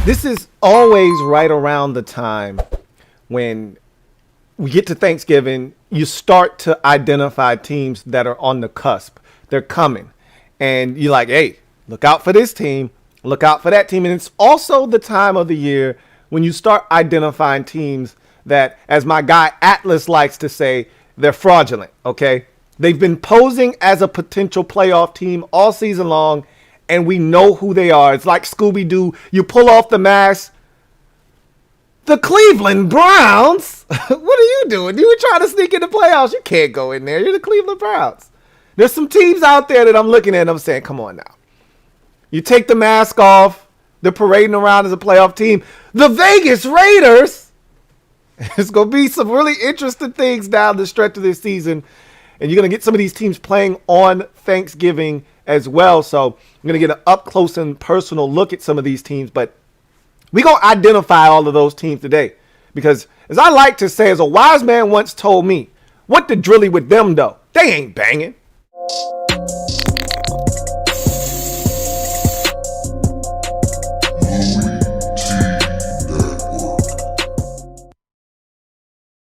This is always right around the time when we get to Thanksgiving, you start to identify teams that are on the cusp. They're coming. And you're like, hey, look out for this team. Look out for that team. And it's also the time of the year when you start identifying teams that, as my guy Atlas likes to say, they're fraudulent, okay? They've been posing as a potential playoff team all season long, and we know who they are. It's like Scooby-Doo. You pull off the mask. The Cleveland Browns? What are you doing? You were trying to sneak in the playoffs. You can't go in there. You're the Cleveland Browns. There's some teams out there that I'm looking at and I'm saying, come on now. You take the mask off. They're parading around as a playoff team. The Vegas Raiders. It's going to be some really interesting things down the stretch of this season. And you're going to get some of these teams playing on Thanksgiving as well. So you're going to get an up close and personal look at some of these teams. But we're going to identify all of those teams today. Because as I like to say, as a wise man once told me, what the Drilly with them though? They ain't banging.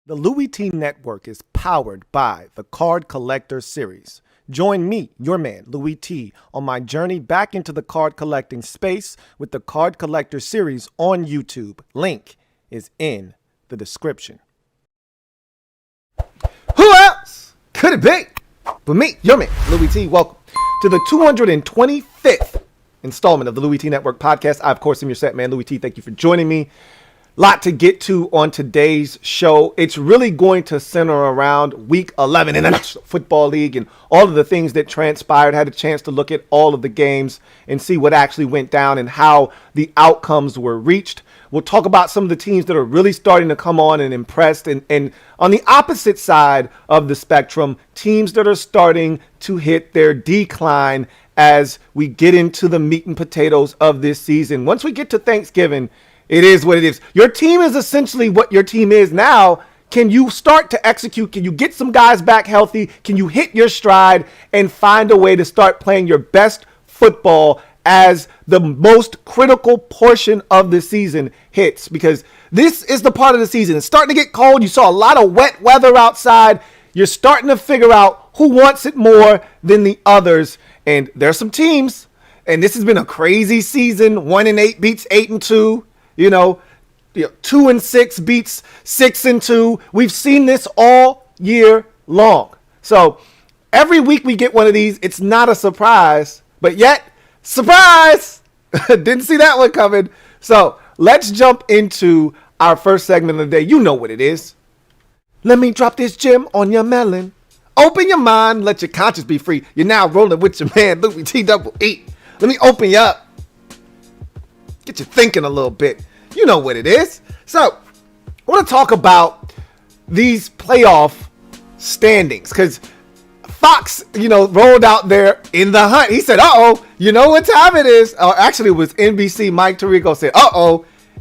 The Louie T Network is powered by the Card Collector Series. Join me, your man, Louie T, on my journey back into the card collecting space with the Card Collector Series on YouTube. Link is in the description. Who else could it be but me, your man, Louie T? Welcome to the 225th installment of the Louie T Network podcast. I, of course, am your set man, Louie T. Thank you for joining me. Lot to get to on today's show. It's really going to center around Week 11 in the National Football League and all of the things that transpired. Had a chance to look at all of the games and see what actually went down and how the outcomes were reached. We'll talk about some of the teams that are really starting to come on and impressed. And on the opposite side of the spectrum, teams that are starting to hit their decline as we get into the meat and potatoes of this season. Once we get to Thanksgiving, it is what it is. Your team is essentially what your team is now. Can you start to execute? Can you get some guys back healthy? Can you hit your stride and find a way to start playing your best football as the most critical portion of the season hits? Because this is the part of the season. It's starting to get cold. You saw a lot of wet weather outside. You're starting to figure out who wants it more than the others. And there's some teams, and this has been a crazy season. 1-8 beats 8-2. 2-6 beats 6-2. We've seen this all year long. So every week we get one of these. It's not a surprise, but yet, surprise! Didn't see that one coming. So let's jump into our first segment of the day. You know what it is. Let me drop this gem on your melon. Open your mind, let your conscience be free. You're now rolling with your man, Louie T. Let me open you up. Get you thinking a little bit. You know what it is. So, I want to talk about these playoff standings because Fox, rolled out there in the hunt. He said, you know what time it is? Actually, it was NBC. Mike Tirico said,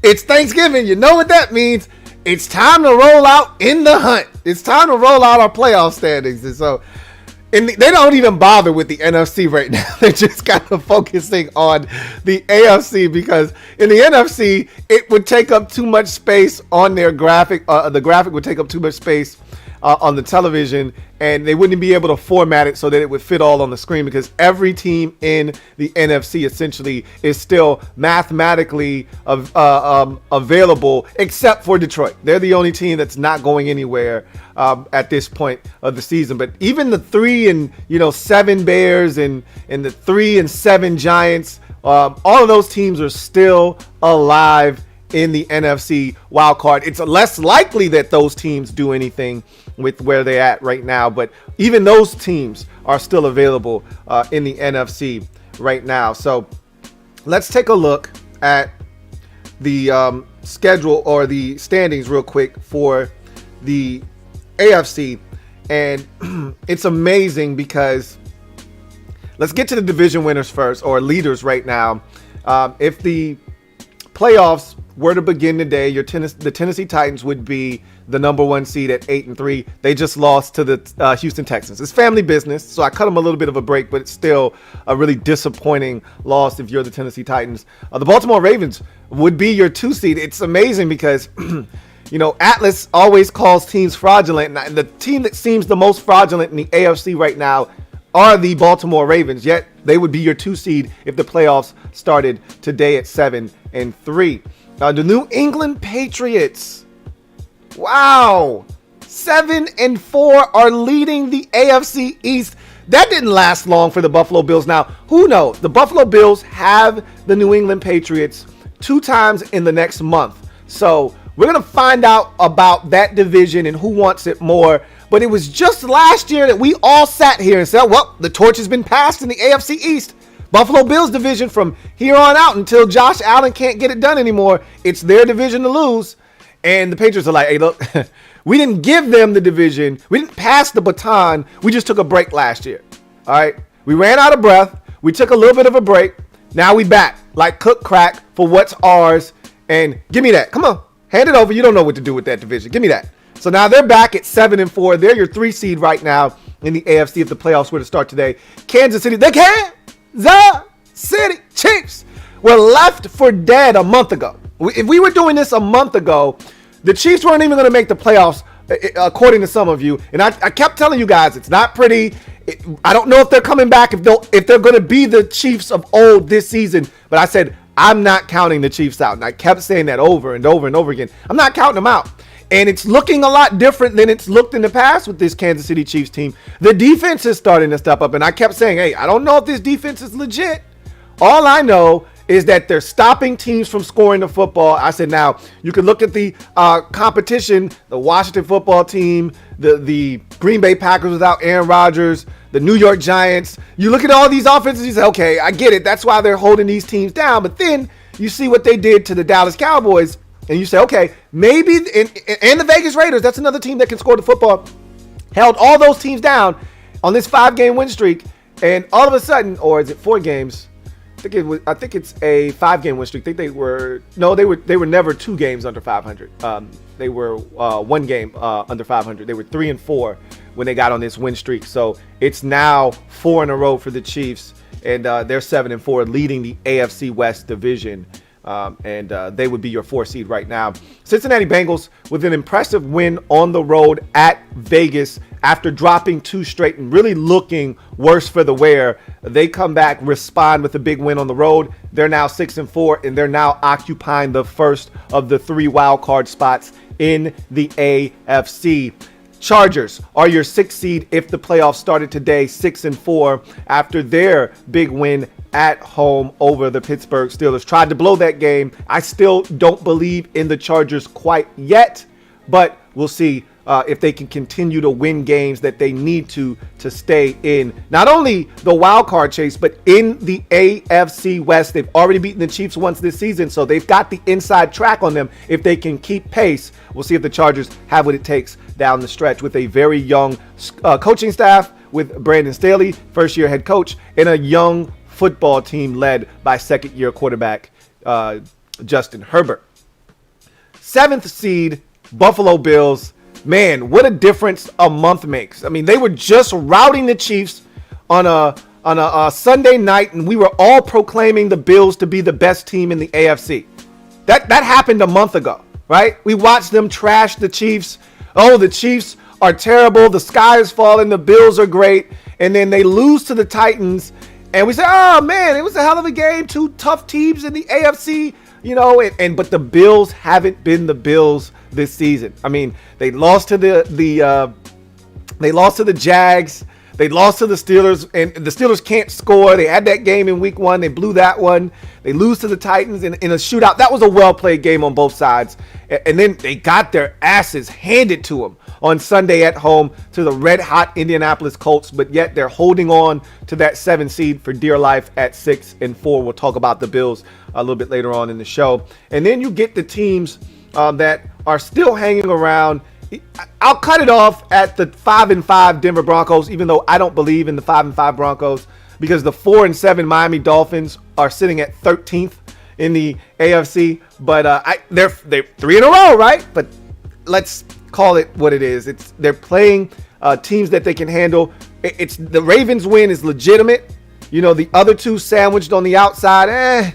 it's Thanksgiving. You know what that means? It's time to roll out in the hunt. It's time to roll out our playoff standings. And so, they don't even bother with the NFC right now. They're just kind of focusing on the AFC because in the NFC, it would take up too much space on their graphic. The graphic would take up too much space on the television, and they wouldn't be able to format it so that it would fit all on the screen because every team in the NFC essentially is still mathematically available except for Detroit. They're the only team that's not going anywhere at this point of the season. But even the 3-7 Bears and the 3-7 Giants, all of those teams are still alive in the NFC wild card. It's less likely that those teams do anything with where they're at right now, but even those teams are still available in the NFC right now. So let's take a look at the schedule or the standings real quick for the AFC. And it's amazing because let's get to the division winners first, or leaders right now. If the playoffs were to begin today, the Tennessee Titans would be the number 1 seed at 8-3. They just lost to the Houston Texans. It's family business, so I cut them a little bit of a break, but it's still a really disappointing loss if you're the Tennessee Titans. The Baltimore Ravens would be your 2 seed. It's amazing because Atlas always calls teams fraudulent, and the team that seems the most fraudulent in the AFC right now are the Baltimore Ravens, yet they would be your 2 seed if the playoffs started today at 7-3. The New England Patriots, wow, 7-4 are leading the AFC East. That didn't last long for the Buffalo Bills. Now, who knows? The Buffalo Bills have the New England Patriots 2 times in the next month. So we're going to find out about that division and who wants it more. But it was just last year that we all sat here and said, well, the torch has been passed in the AFC East. Buffalo Bills division from here on out until Josh Allen can't get it done anymore. It's their division to lose. And the Patriots are like, hey, look, we didn't give them the division. We didn't pass the baton. We just took a break last year. All right. We ran out of breath. We took a little bit of a break. Now we back like cook crack for what's ours. And give me that. Come on. Hand it over. You don't know what to do with that division. Give me that. So now they're back at 7-4. They're your 3 seed right now in the AFC if the playoffs were to start today. Kansas City, the City Chiefs were left for dead a month ago. If we were doing this a month ago, the Chiefs weren't even going to make the playoffs, according to some of you. And I kept telling you guys, it's not pretty. I don't know if they're coming back, if they're going to be the Chiefs of old this season. But I said, I'm not counting the Chiefs out. And I kept saying that over and over and over again. I'm not counting them out. And it's looking a lot different than it's looked in the past with this Kansas City Chiefs team. The defense is starting to step up. And I kept saying, hey, I don't know if this defense is legit. All I know is that they're stopping teams from scoring the football. I said, now, you can look at the competition, the Washington football team, the Green Bay Packers without Aaron Rodgers, the New York Giants. You look at all these offenses, you say, okay, I get it. That's why they're holding these teams down. But then you see what they did to the Dallas Cowboys, and you say, okay, maybe, and the Vegas Raiders, that's another team that can score the football, held all those teams down on this 5-game win streak, and all of a sudden, or is it 4 games? I think it's a 5-game win streak. I think they were never 2 games under 500. They were 1 game under 500. They were 3-4 when they got on this win streak. So it's now 4 in a row for the Chiefs, and they're 7-4, leading the AFC West division. And they would be your 4 seed right now. Cincinnati Bengals with an impressive win on the road at Vegas after dropping 2 straight and really looking worse for the wear. They come back, respond with a big win on the road. They're now 6-4, and they're now occupying the first of the 3 wild card spots in the AFC. Chargers are your 6th seed if the playoffs started today, 6-4 after their big win at home over the Pittsburgh Steelers. Tried to blow that game. I still don't believe in the Chargers quite yet, but we'll see if they can continue to win games that they need to stay in not only the wild card chase, but in the AFC West. They've already beaten the Chiefs once this season, so they've got the inside track on them. If they can keep pace, we'll see if the Chargers have what it takes down the stretch with a very young coaching staff with Brandon Staley, first-year head coach, and a young football team led by second-year quarterback Justin Herbert. 7th seed, Buffalo Bills. Man, what a difference a month makes. I mean, they were just routing the Chiefs on a Sunday night, and we were all proclaiming the Bills to be the best team in the AFC. That happened a month ago, right? We watched them trash the Chiefs. Oh, the Chiefs are terrible. The sky is falling. The Bills are great. And then they lose to the Titans. And we say, oh, man, it was a hell of a game. 2 tough teams in the AFC, but the Bills haven't been the Bills this season. I mean, they lost to the Jags. They lost to the Steelers, and the Steelers can't score. They had that game in week 1. They blew that one. They lose to the Titans in a shootout. That was a well-played game on both sides. And then they got their asses handed to them on Sunday at home to the red-hot Indianapolis Colts, but yet they're holding on to that 7 seed for dear life at 6-4. We'll talk about the Bills a little bit later on in the show. And then you get the teams that are still hanging around. I'll cut it off at the 5-5 Denver Broncos, even though I don't believe in the 5-5 Broncos, because the 4-7 Miami Dolphins are sitting at 13th in the AFC. But they're 3 in a row, right? But let's call it what it is. They're playing teams that they can handle. It's the Ravens win is legitimate. The other two sandwiched on the outside,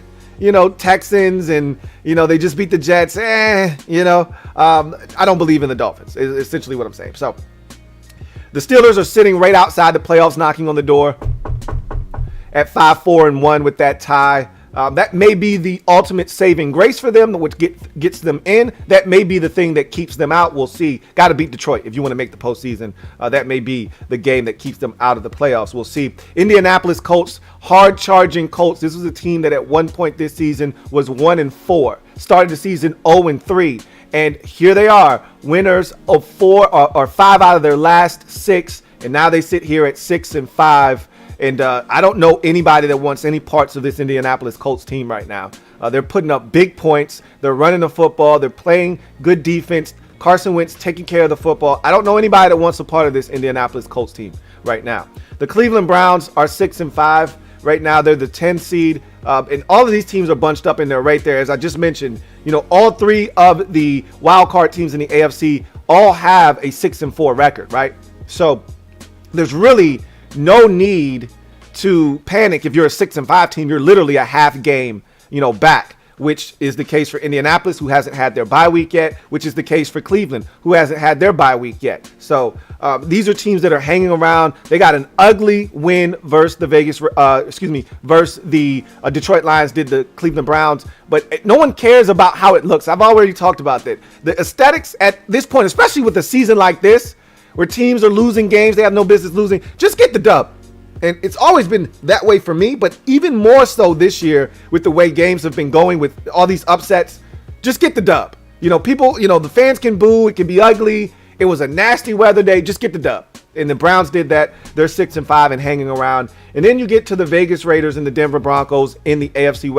Texans and, they just beat the Jets. I don't believe in the Dolphins is essentially what I'm saying. So the Steelers are sitting right outside the playoffs, knocking on the door at 5-4-1 with that tie. That may be the ultimate saving grace for them, which gets them in. That may be the thing that keeps them out. We'll see. Got to beat Detroit if you want to make the postseason. That may be the game that keeps them out of the playoffs. We'll see. Indianapolis Colts, hard-charging Colts. This was a team that at one point this season was 1-4. Started the season 0-3. And here they are, winners of 4 or 5 out of their last 6. And now they sit here at 6-5. And I don't know anybody that wants any parts of this Indianapolis Colts team right now. They're putting up big points. They're running the football. They're playing good defense. Carson Wentz taking care of the football. I don't know anybody that wants a part of this Indianapolis Colts team right now. The Cleveland Browns are 6-5 right now. They're the 10 seed. And all of these teams are bunched up in there right there. As I just mentioned, all 3 of the wild card teams in the AFC all have a 6-4 record, right? So there's really no need to panic. If you're a 6-5 team, you're literally a half game, back, which is the case for Indianapolis, who hasn't had their bye week yet, which is the case for Cleveland, who hasn't had their bye week yet. So these are teams that are hanging around. They got an ugly win versus the Detroit Lions did the Cleveland Browns, but no one cares about how it looks. I've already talked about that. The aesthetics at this point, especially with a season like this, where teams are losing games they have no business losing, just get the dub. And it's always been that way for me, but even more so this year with the way games have been going with all these upsets, just get the dub. People, the fans can boo, it can be ugly. It was a nasty weather day, just get the dub. And the Browns did that. They're 6-5 and hanging around. And then you get to the Vegas Raiders and the Denver Broncos in the AFC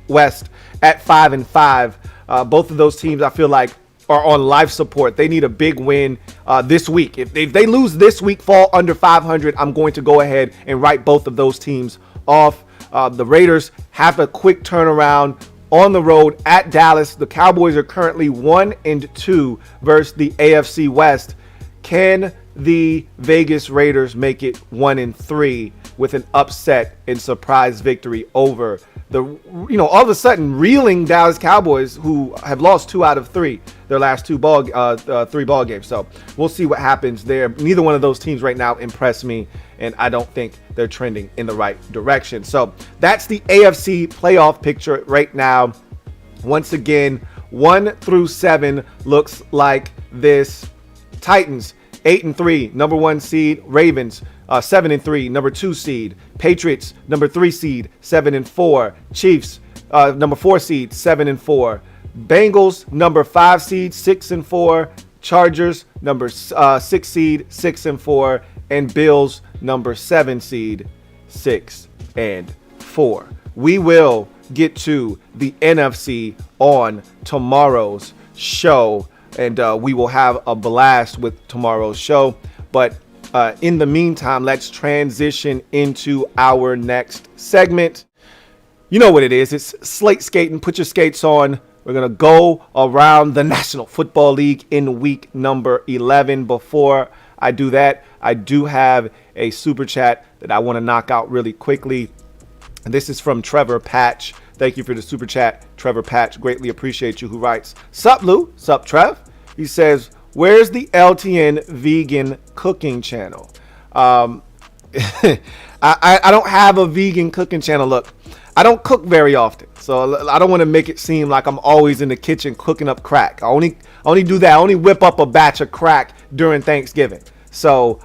West at 5-5. Both of those teams, I feel like, are on life support. They need a big win this week. If they lose this week, fall under 500, I'm going to go ahead and write both of those teams off. The Raiders have a quick turnaround on the road at Dallas. The Cowboys are currently 1-2 versus the AFC West. Can the Vegas Raiders make it 1-3 with an upset and surprise victory over the, all of a sudden reeling Dallas Cowboys, who have lost 2 out of 3, their last 3 ball games. So we'll see what happens there. Neither one of those teams right now impress me, and I don't think they're trending in the right direction. So that's the AFC playoff picture right now. Once again, 1 through 7 looks like this. Titans 8-3, number 1 seed. Ravens 7-3, number 2 seed. Patriots, number 3 seed, 7-4. Chiefs, number 4 seed, 7-4. Bengals, number 5 seed, 6-4. Chargers, number 6 seed, 6-4. And Bills, number 7 seed, 6-4. We will get to the NFC on tomorrow's show, and we will have a blast with tomorrow's show. But in the meantime, let's transition into our next segment. You know what it is. It's Slate Skatin. Put your skates on. We're going to go around the National Football League in week number 11. Before I do that, I do have a super chat that I want to knock out really quickly. And this is from Trevor Patch. Thank you for the super chat, Trevor Patch. Greatly appreciate you. Who writes, "Sup, Lou? Sup, Trev?" He says, "Where's the LTN vegan cooking channel?" I don't have a vegan cooking channel. Look, I don't cook very often, so I don't want to make it seem like I'm always in the kitchen cooking up crack. I only do that. I only whip up a batch of crack during Thanksgiving. So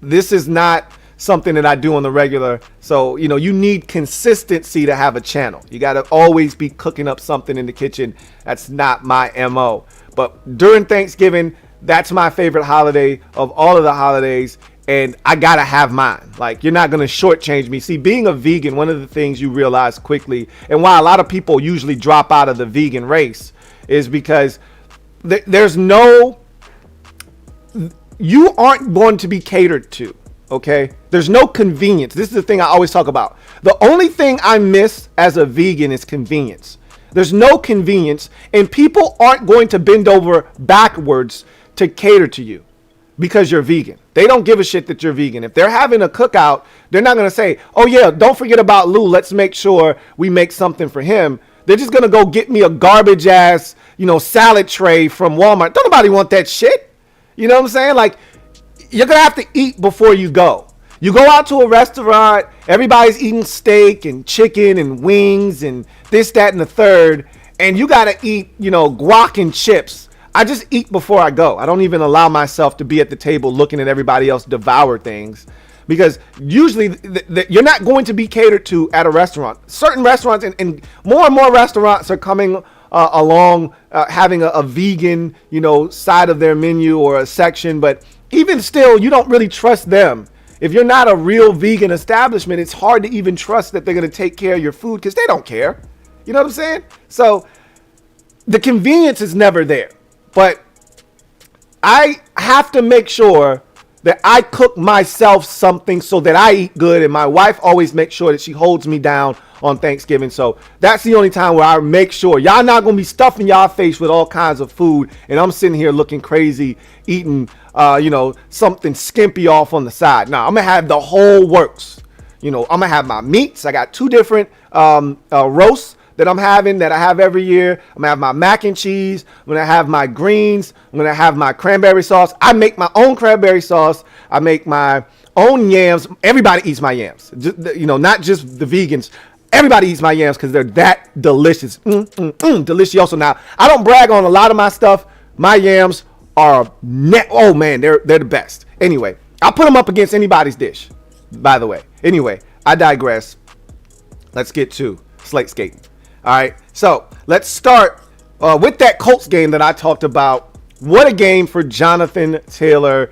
this is not something that I do on the regular. So, you need consistency to have a channel. You got to always be cooking up something in the kitchen. That's not my MO. But during Thanksgiving, that's my favorite holiday of all of the holidays. And I got to have mine. Like, you're not going to shortchange me. See, being a vegan, one of the things you realize quickly, and why a lot of people usually drop out of the vegan race, is because you aren't going to be catered to. Okay, there's no convenience. This is the thing I always talk about. The only thing I miss as a vegan is convenience. There's no convenience, and people aren't going to bend over backwards to cater to you because you're vegan. They don't give a shit that you're vegan. If they're having a cookout, they're not going to say, oh yeah, don't forget about Lou. Let's make sure we make something for him. They're just going to go get me a garbage ass, salad tray from Walmart. Don't nobody want that shit. You know what I'm saying? Like, you're going to have to eat before you go. You go out to a restaurant, everybody's eating steak and chicken and wings and this, that, and the third, and you got to eat, guac and chips. I just eat before I go. I don't even allow myself to be at the table looking at everybody else devour things, because usually you're not going to be catered to at a restaurant. Certain restaurants and more restaurants are coming along having a vegan, side of their menu or a section, but even still, you don't really trust them. If you're not a real vegan establishment, it's hard to even trust that they're going to take care of your food because they don't care. You know what I'm saying? So the convenience is never there. But I have to make sure that I cook myself something so that I eat good. And my wife always makes sure that she holds me down on Thanksgiving. So that's the only time where I make sure y'all not going to be stuffing y'all face with all kinds of food. And I'm sitting here looking crazy, eating, something skimpy off on the side. Now I'm going to have the whole works. I'm going to have my meats. I got 2 different roasts that I'm having that I have every year. I'm going to have my mac and cheese. I'm going to have my greens. I'm going to have my cranberry sauce. I make my own cranberry sauce. I make my own yams. Everybody eats my yams. Not just the vegans. Everybody eats my yams because they're that delicious. Delicioso. Now, I don't brag on a lot of my stuff. My yams are oh man, they're the best. Anyway, I'll put them up against anybody's dish, by the way. Anyway, I digress. Let's get to Slate Skatin. All right, so let's start with that Colts game that I talked about. What a game for Jonathan Taylor.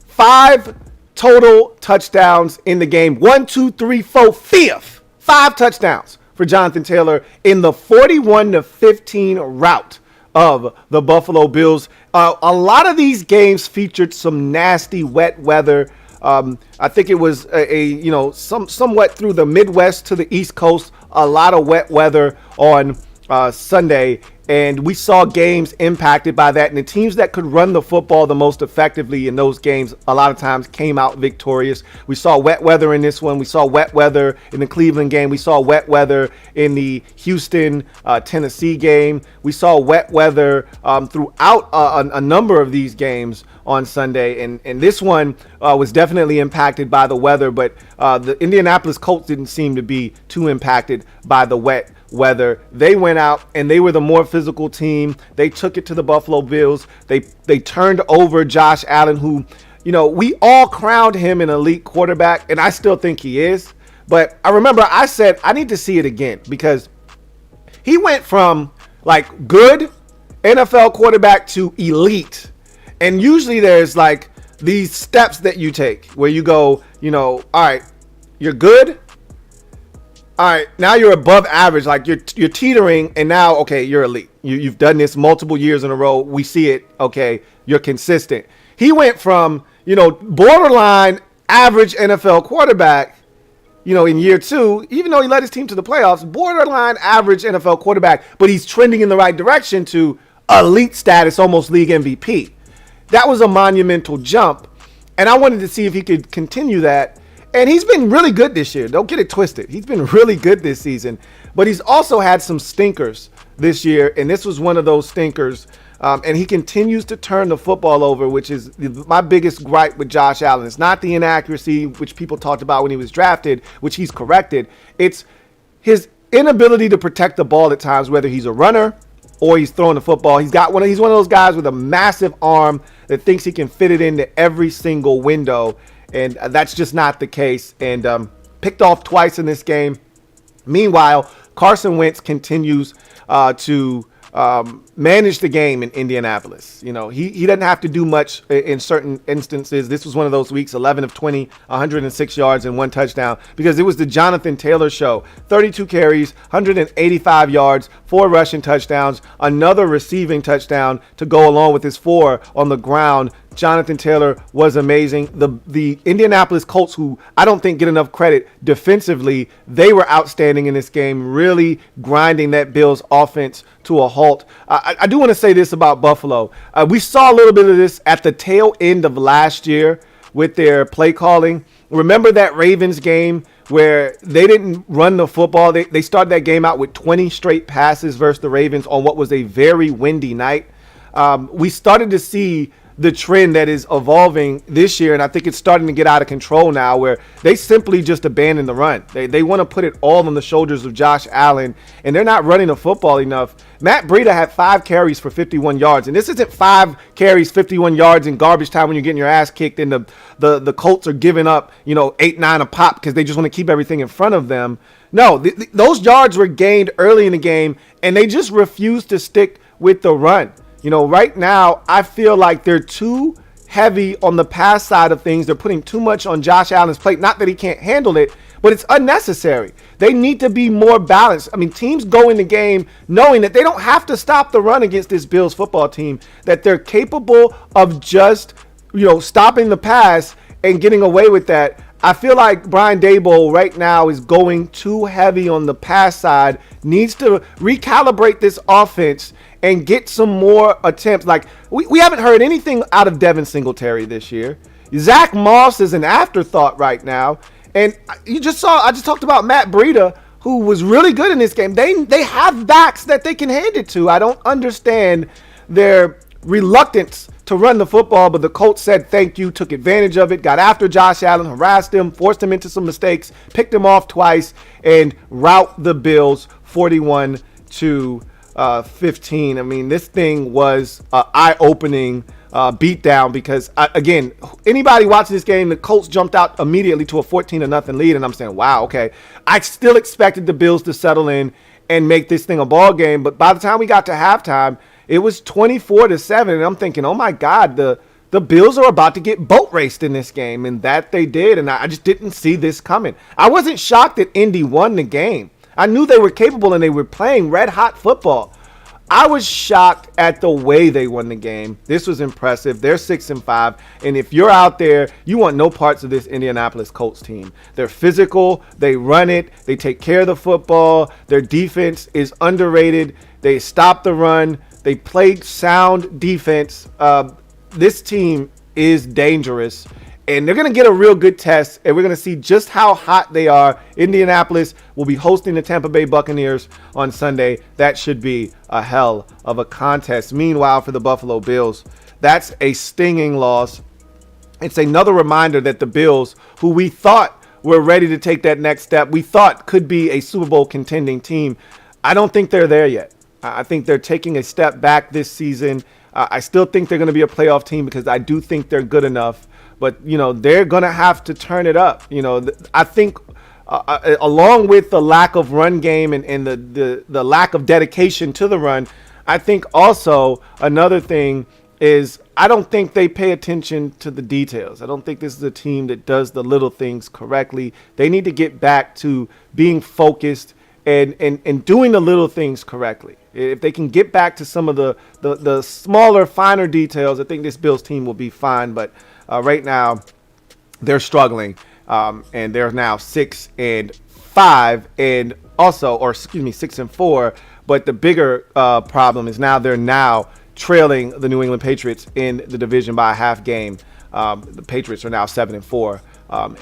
5 total touchdowns in the game. 1, 2, 3, 4, 5. 5 touchdowns for Jonathan Taylor in the 41-15 rout of the Buffalo Bills. A lot of these games featured some nasty wet weather. I think it was somewhat through the Midwest to the East Coast, a lot of wet weather on Sunday, and we saw games impacted by that. And the teams that could run the football the most effectively in those games a lot of times came out victorious. We saw wet weather in this one. We saw wet weather in the Cleveland game. We saw wet weather in the Houston, Tennessee game. We saw wet weather throughout a number of these games on Sunday, and this one was definitely impacted by the weather, but the Indianapolis Colts didn't seem to be too impacted by the wet weather. They went out and they were the more physical team. They took it to the Buffalo Bills. They turned over Josh Allen, who, we all crowned him an elite quarterback, and I still think he is. But I remember I said I need to see it again, because he went from like good NFL quarterback to elite. And usually there's like these steps that you take where you go, all right, you're good. All right, now you're above average, like you're teetering, and now, okay, you're elite. You've done this multiple years in a row. We see it. Okay, you're consistent. He went from, borderline average NFL quarterback, in year 2, even though he led his team to the playoffs, borderline average NFL quarterback, but he's trending in the right direction to elite status, almost league MVP. That was a monumental jump, and I wanted to see if he could continue that. And he's been really good this year. Don't get it twisted. He's been really good this season, but he's also had some stinkers this year, and this was one of those stinkers. And he continues to turn the football over, which is my biggest gripe with Josh Allen. It's not the inaccuracy, which people talked about when he was drafted, which he's corrected. It's his inability to protect the ball at times, whether he's a runner or he's throwing the football. He's one of those guys with a massive arm that thinks he can fit it into every single window, and that's just not the case. And picked off twice in this game. Meanwhile, Carson Wentz continues to manage the game in Indianapolis. He doesn't have to do much in certain instances. This was one of those weeks, 11 of 20, 106 yards and 1 touchdown, because it was the Jonathan Taylor show. 32 carries, 185 yards, 4 rushing touchdowns, another receiving touchdown to go along with his 4 on the ground Jonathan Taylor was amazing. The Indianapolis Colts, who I don't think get enough credit defensively, they were outstanding in this game, really grinding that Bills offense to a halt. I do want to say this about Buffalo. We saw a little bit of this at the tail end of last year with their play calling. Remember that Ravens game where they didn't run the football? They started that game out with 20 straight passes versus the Ravens on what was a very windy night. We started to see the trend that is evolving this year, and I think it's starting to get out of control now, where they simply just abandon the run. They want to put it all on the shoulders of Josh Allen, and they're not running the football enough. Matt Breida had 5 carries for 51 yards, and this isn't 5 carries, 51 yards in garbage time when you're getting your ass kicked and the Colts are giving up, 8, 9 a pop because they just want to keep everything in front of them. No, those yards were gained early in the game, and they just refused to stick with the run. Right now, I feel like they're too heavy on the pass side of things. They're putting too much on Josh Allen's plate. Not that he can't handle it, but it's unnecessary. They need to be more balanced. I mean, teams go in the game knowing that they don't have to stop the run against this Bills football team, that they're capable of just, stopping the pass and getting away with that. I feel like Brian Daboll right now is going too heavy on the pass side, needs to recalibrate this offense and get some more attempts. Like, we haven't heard anything out of Devin Singletary this year. Zach Moss is an afterthought right now. And I just talked about Matt Breida, who was really good in this game. They have backs that they can hand it to. I don't understand their reluctance to run the football, but the Colts said thank you, took advantage of it, got after Josh Allen, harassed him, forced him into some mistakes, picked him off twice, and rout the Bills 41-15. I mean, this thing was an eye-opening beatdown because, again, anybody watching this game, the Colts jumped out immediately to a 14-0 lead, and I'm saying, wow, okay. I still expected the Bills to settle in and make this thing a ball game, but by the time we got to halftime, it was 24-7, and I'm thinking, oh my God, the Bills are about to get boat raced in this game, and that they did, and I just didn't see this coming. I wasn't shocked that Indy won the game. I knew they were capable and they were playing red-hot football. I was shocked at the way they won the game. This was impressive. They're 6-5, and if you're out there, you want no parts of this Indianapolis Colts team. They're physical. They run it. They take care of the football. Their defense is underrated. They stop the run. They played sound defense. This team is dangerous, and they're going to get a real good test, and we're going to see just how hot they are. Indianapolis will be hosting the Tampa Bay Buccaneers on Sunday. That should be a hell of a contest. Meanwhile, for the Buffalo Bills, that's a stinging loss. It's another reminder that the Bills, who we thought were ready to take that next step, we thought could be a Super Bowl contending team, I don't think they're there yet. I think they're taking a step back this season. I still think they're going to be a playoff team because I do think they're good enough. But, they're going to have to turn it up. I think along with the lack of run game and the lack of dedication to the run, I think also another thing is I don't think they pay attention to the details. I don't think this is a team that does the little things correctly. They need to get back to being focused and doing the little things correctly. If they can get back to some of the smaller, finer details, I think this Bills team will be fine. But right now, they're struggling, and they're now 6-5, and also, 6-4. But the bigger problem is they're now trailing the New England Patriots in the division by a half game. The Patriots are now 7-4,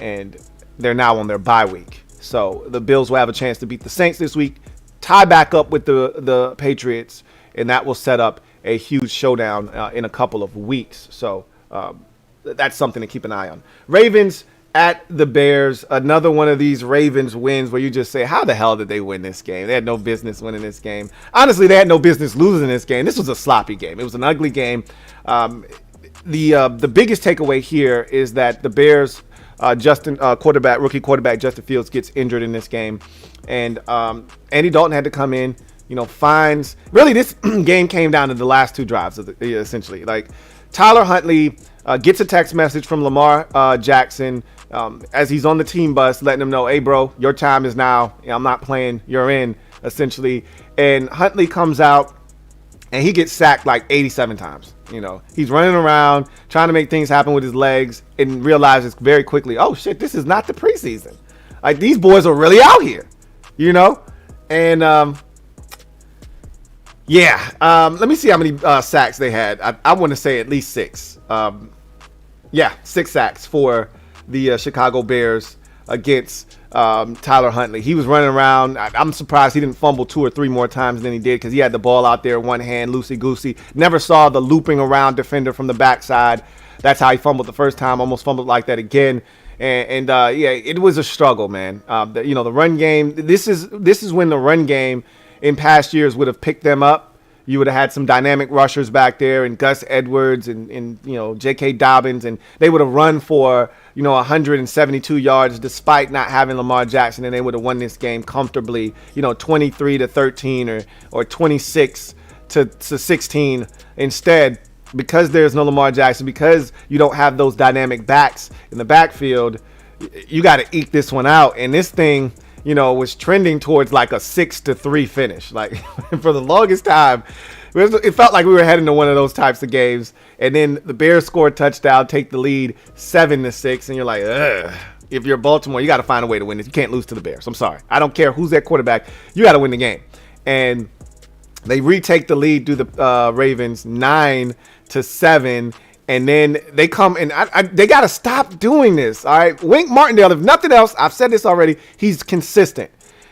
and they're now on their bye week. So the Bills will have a chance to beat the Saints this week, tie back up with the Patriots, and that will set up a huge showdown in a couple of weeks. So that's something to keep an eye on. Ravens at the Bears, another one of these Ravens wins where you just say, how the hell did they win this game? They had no business winning this game. Honestly, they had no business losing this game. This was a sloppy game. It was an ugly game. The biggest takeaway here is that the Bears rookie quarterback Justin Fields gets injured in this game, and Andy Dalton had to come in. Finds really this game came down to the last 2 drives essentially. Like Tyler Huntley gets a text message from Lamar Jackson as he's on the team bus, letting him know, hey bro, your time is now. I'm not playing. You're in, essentially. And Huntley comes out and he gets sacked like 87 times. He's running around trying to make things happen with his legs and realizes very quickly, oh shit, this is not the preseason. Like, these boys are really out here, and let me see how many sacks they had. I want to say at least 6. 6 sacks for the Chicago Bears against Tyler Huntley. He was running around. I'm surprised he didn't fumble 2 or 3 more times than he did, because he had the ball out there one hand, loosey-goosey. Never saw the looping around defender from the backside. That's how he fumbled the first time. Almost fumbled like that again. And it was a struggle, man. The run game. This is when the run game in past years would have picked them up. You would have had some dynamic rushers back there, and Gus Edwards and J.K. Dobbins, and they would have run for 172 yards despite not having Lamar Jackson, and they would have won this game comfortably, 23-13 or 26-16. Instead, because there's no Lamar Jackson, because you don't have those dynamic backs in the backfield, you got to eke this one out. And this thing, was trending towards like a 6-3 finish. Like, for the longest time, it felt like we were heading to one of those types of games. And then the Bears score a touchdown, take the lead 7-6, and you're like, ugh. If you're Baltimore, you got to find a way to win this. You can't lose to the Bears. I'm sorry. I don't care who's their quarterback. You got to win the game. And they retake the lead through the Ravens 9-7. And then they come and they got to stop doing this. All right. Wink Martindale, if nothing else, I've said this already, he's consistent.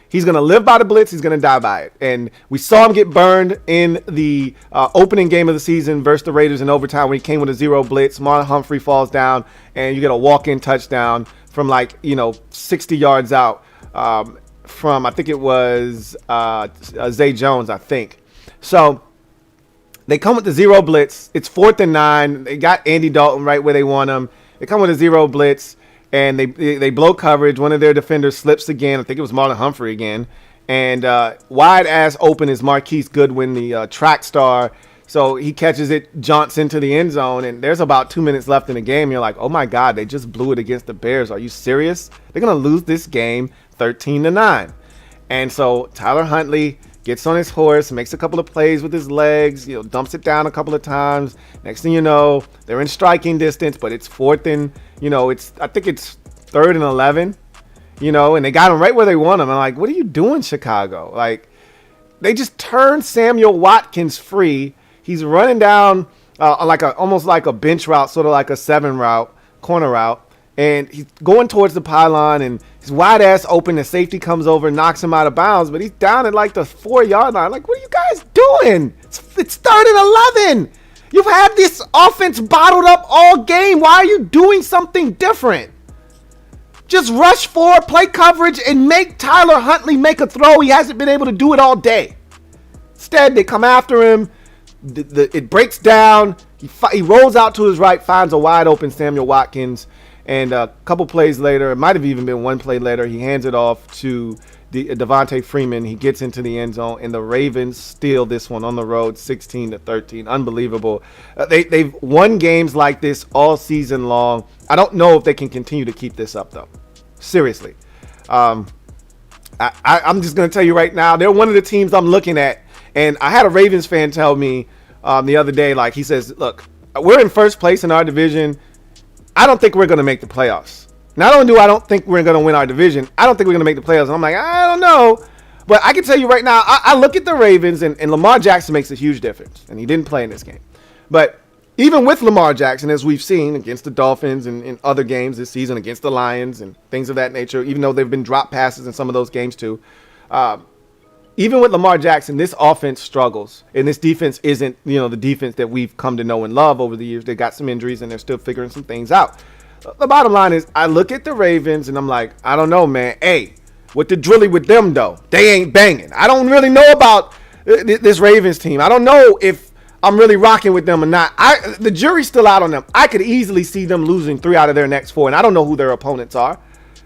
He's going to live by the blitz. He's going to die by it. And we saw him get burned in the opening game of the season versus the Raiders in overtime when he came with a 0 blitz. Marlon Humphrey falls down and you get a walk-in touchdown from 60 yards out from, I think it was Zay Jones, I think. So they come with the 0 blitz. It's 4th and 9. They got Andy Dalton right where they want him. They come with a 0 blitz, and they blow coverage. One of their defenders slips again. I think it was Marlon Humphrey again. And wide ass open is Marquise Goodwin, the track star. So he catches it, jaunts into the end zone, and there's about 2 minutes left in the game. You're like, oh my God, they just blew it against the Bears. Are you serious? They're going to lose this game 13-9. And so Tyler Huntley gets on his horse, makes a couple of plays with his legs, dumps it down a couple of times. Next thing you know, they're in striking distance, but it's 4th and, I think it's 3rd and 11, and they got him right where they want him. I'm like, what are you doing, Chicago? Like, they just turned Samuel Watkins free. He's running down almost like a bench route, sort of like a 7 route, corner route. And he's going towards the pylon, and he's wide ass open. The safety comes over and knocks him out of bounds, but he's down at like the 4-yard line. Like, what are you guys doing? It's 3rd and 11. You've had this offense bottled up all game. Why are you doing something different? Just rush forward, play coverage, and make Tyler Huntley make a throw. He hasn't been able to do it all day. Instead, they come after him. It breaks down. He rolls out to his right, finds a wide open Samuel Watkins. And a couple plays later, it might have even been one play later, he hands it off to Devontae Freeman. He gets into the end zone, and the Ravens steal this one on the road, 16-13. Unbelievable. They've won games like this all season long. I don't know if they can continue to keep this up, though. Seriously. I'm just going to tell you right now, they're one of the teams I'm looking at. And I had a Ravens fan tell me the other day, he says, look, we're in first place in our division. I don't think we're going to make the playoffs. Not only do I don't think we're going to win our division, I don't think we're going to make the playoffs. And I'm like, I don't know. But I can tell you right now, I look at the Ravens, and Lamar Jackson makes a huge difference. And he didn't play in this game. But even with Lamar Jackson, as we've seen against the Dolphins and in other games this season, against the Lions and things of that nature, even though they've been drop passes in some of those games too, even with Lamar Jackson, this offense struggles, and this defense isn't, the defense that we've come to know and love over the years. They got some injuries, and they're still figuring some things out. The bottom line is, I look at the Ravens, and I'm like, I don't know, man. Hey, with the Drilly with them, though, they ain't banging. I don't really know about this Ravens team. I don't know if I'm really rocking with them or not. The jury's still out on them. I could easily see them losing 3 out of their next 4, and I don't know who their opponents are.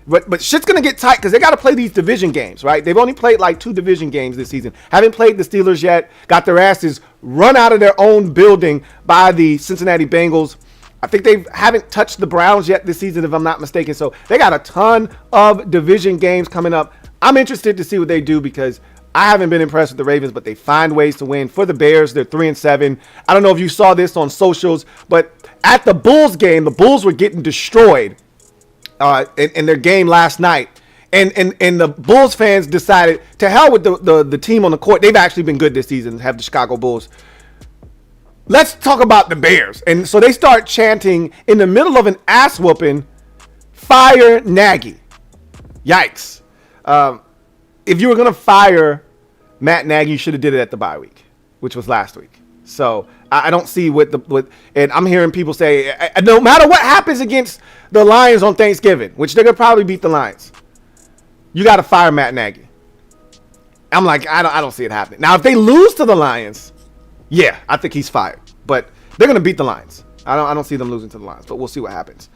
But shit's going to get tight because they got to play these division games, right? They've only played 2 division games this season. Haven't played the Steelers yet. Got their asses run out of their own building by the Cincinnati Bengals. I think they haven't touched the Browns yet this season, if I'm not mistaken. So they got a ton of division games coming up. I'm interested to see what they do because I haven't been impressed with the Ravens, but they find ways to win. For the Bears, they're 3-7. I don't know if you saw this on socials, but at the Bulls game, the Bulls were getting destroyed in their game last night. And the Bulls fans decided, to hell with the team on the court. They've actually been good this season, have the Chicago Bulls. Let's talk about the Bears. And so they start chanting in the middle of an ass whooping, fire Nagy. Yikes. If you were going to fire Matt Nagy, you should have did it at the bye week, which was last week. So I don't see and I'm hearing people say, no matter what happens against the Lions on Thanksgiving, which they're going to probably beat the Lions, you got to fire Matt Nagy. I'm like, I don't see it happening. Now, if they lose to the Lions, yeah, I think he's fired. But they're going to beat the Lions. I don't see them losing to the Lions, but we'll see what happens.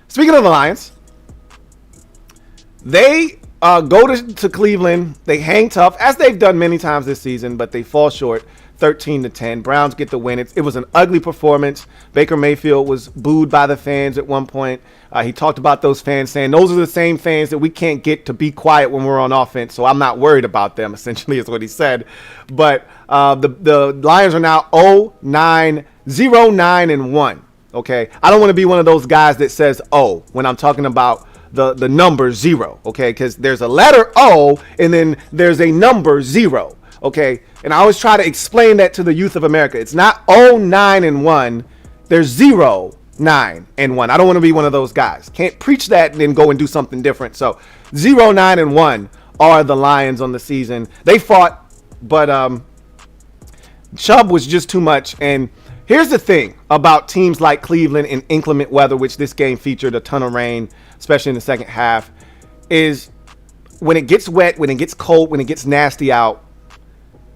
Speaking of the Lions, they go to Cleveland. They hang tough, as they've done many times this season, but they fall short, 13-10. Browns get the win. It was an ugly performance. Baker Mayfield was booed by the fans at one point. He talked about those fans saying, those are the same fans that we can't get to be quiet when we're on offense, so I'm not worried about them, essentially is what he said. But the Lions are now 0-9-1. Okay, I don't want to be one of those guys that says O when I'm talking about the number 0, okay, because there's a letter O and then there's a number 0, okay, and I always try to explain that to the youth of America. It's not 0-9-1, there's 0-9-1. I don't want to be one of those guys. Can't preach that and then go and do something different. So 0-9-1 are the Lions on the season. They fought, but Chubb was just too much. And here's the thing about teams like Cleveland in inclement weather, which this game featured a ton of rain, especially in the second half, is when it gets wet, when it gets cold, when it gets nasty out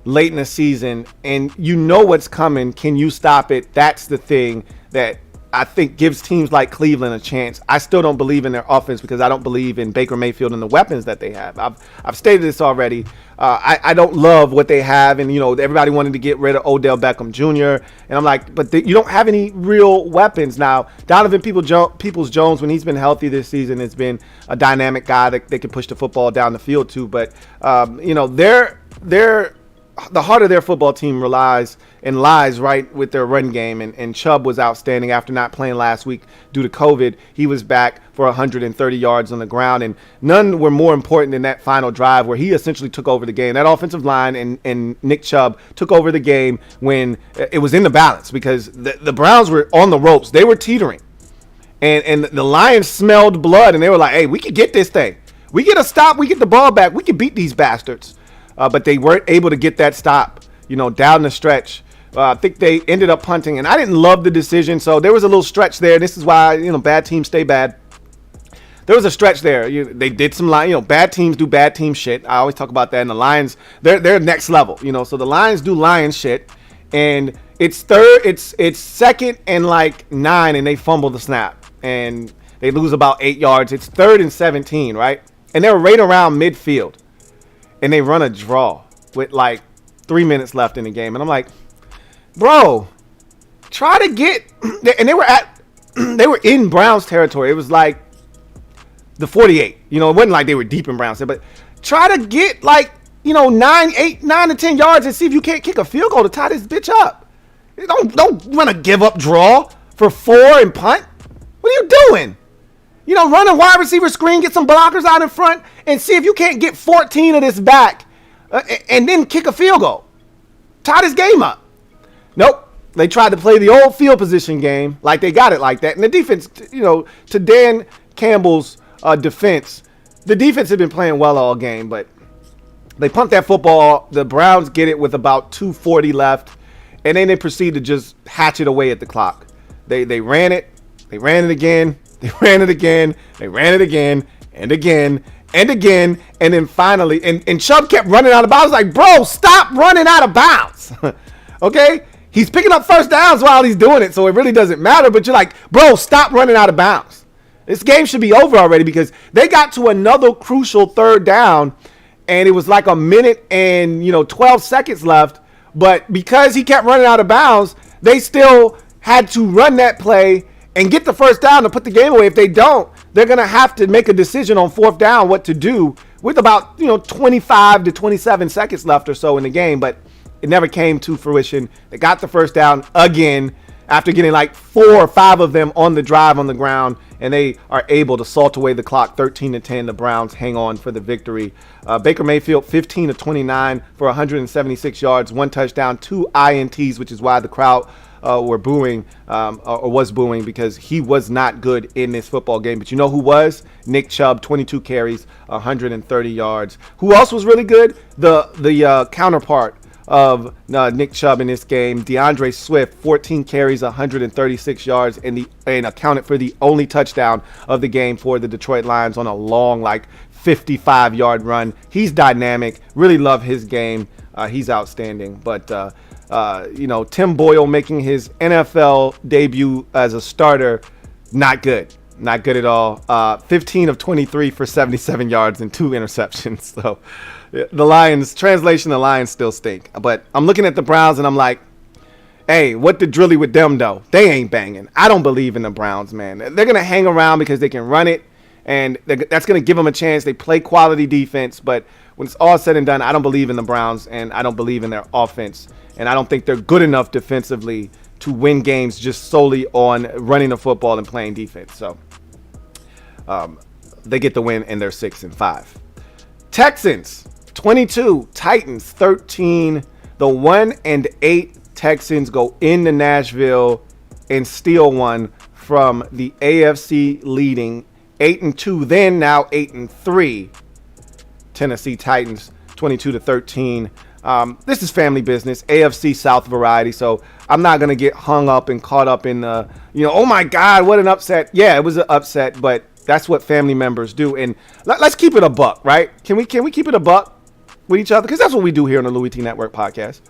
late in the season, and you know what's coming, can you stop it? That's the thing that I think gives teams like Cleveland a chance. I still don't believe in their offense because I don't believe in Baker Mayfield and the weapons that they have. I've stated this already. I don't love what they have, and everybody wanted to get rid of Odell Beckham Jr. And I'm like, but you don't have any real weapons now. Donovan Peoples-Jones, when he's been healthy this season, has been a dynamic guy that they can push the football down the field to. But the heart of their football team lies right with their run game, and Chubb was outstanding after not playing last week due to COVID. He was back for 130 yards on the ground, and none were more important than that final drive where he essentially took over the game. That offensive line and Nick Chubb took over the game when it was in the balance because the Browns were on the ropes. They were teetering, and the Lions smelled blood, and they were like, hey, we could get this thing. We get a stop. We get the ball back. We can beat these bastards. But they weren't able to get that stop, down the stretch. I think they ended up punting, and I didn't love the decision. So there was a little stretch there. This is why, bad teams stay bad. There was a stretch there. They did some, bad teams do bad team shit. I always talk about that. And the Lions, they're next level, So the Lions do Lions shit, and it's second and 9, and they fumble the snap, and they lose about 8 yards. It's 3rd and 17, right? And they're right around midfield. And they run a draw with 3 minutes left in the game. And I'm like, bro, try to get, and they were in Browns territory. It was like the 48. It wasn't like they were deep in Browns, but try to get 9 to 10 yards and see if you can't kick a field goal to tie this bitch up. Don't run a give up draw for 4 and punt. What are you doing? Run a wide receiver screen, get some blockers out in front, and see if you can't get 14 of this back, and then kick a field goal. Tie this game up. Nope. They tried to play the old field position game like they got it like that. And the defense, to Dan Campbell's defense, the defense had been playing well all game, but they punt that football. The Browns get it with about 2:40 left, and then they proceed to just hatchet away at the clock. They ran it. They ran it again. They ran it again. They ran it again and again and again. And then finally, and Chubb kept running out of bounds. Like, bro, stop running out of bounds. Okay? He's picking up first downs while he's doing it, so it really doesn't matter. But you're like, bro, stop running out of bounds. This game should be over already because they got to another crucial 3rd down, and it was like a minute and 12 seconds left. But because he kept running out of bounds, they still had to run that play and get the first down to put the game away. If they don't, they're going to have to make a decision on 4th down what to do with about 25 to 27 seconds left or so in the game, but it never came to fruition. They got the first down again after getting like 4 or 5 of them on the drive on the ground, and they are able to salt away the clock 13-10. The Browns hang on for the victory. Baker Mayfield 15 of 29 for 176 yards, 1 touchdown, 2 INTs, which is why the crowd were booing or was booing, because he was not good in this football game. But you know who was? Nick Chubb, 22 carries, 130 yards. Who else was really good? The counterpart of Nick Chubb in this game, DeAndre Swift, 14 carries, 136 yards, and accounted for the only touchdown of the game for the Detroit Lions on a long, 55-yard run. He's dynamic. Really love his game. He's outstanding. But Tim Boyle making his NFL debut as a starter, not good. Not good at all. 15 of 23 for 77 yards and 2 interceptions. So the Lions, translation, the Lions still stink. But I'm looking at the Browns and I'm like, hey, what did Drilly with them though? They ain't banging. I don't believe in the Browns, man. They're going to hang around because they can run it, and that's going to give them a chance. They play quality defense, but when it's all said and done, I don't believe in the Browns, and I don't believe in their offense, and I don't think they're good enough defensively to win games just solely on running the football and playing defense. So they get the win, and they're 6-5. Texans 22, Titans 13. The 1-8 Texans go into Nashville and steal one from the AFC leading 8-2, then now 8-3 Tennessee Titans, 22-13. This is family business, AFC South variety, so I'm not going to get hung up and caught up in oh my God, what an upset. Yeah, it was an upset, but that's what family members do. And let's keep it a buck, right? Can we keep it a buck with each other? Because that's what we do here on the Louie T Network podcast.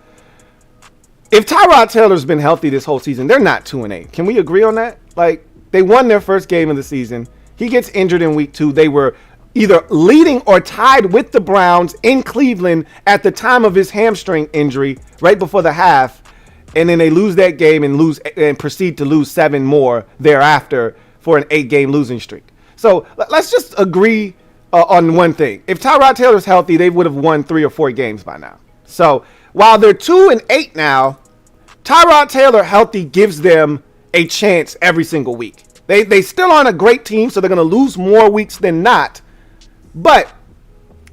If Tyrod Taylor's been healthy this whole season, they're not 2-8. Can we agree on that? They won their first game of the season. He gets injured in week 2. They were either leading or tied with the Browns in Cleveland at the time of his hamstring injury right before the half, and then they lose that game and proceed to lose 7 more thereafter for an 8-game losing streak. So let's just agree on one thing. If Tyrod Taylor's healthy, they would have won 3 or 4 games by now. So while they're 2-8 now, Tyrod Taylor healthy gives them a chance every single week. They still aren't a great team, so they're going to lose more weeks than not. But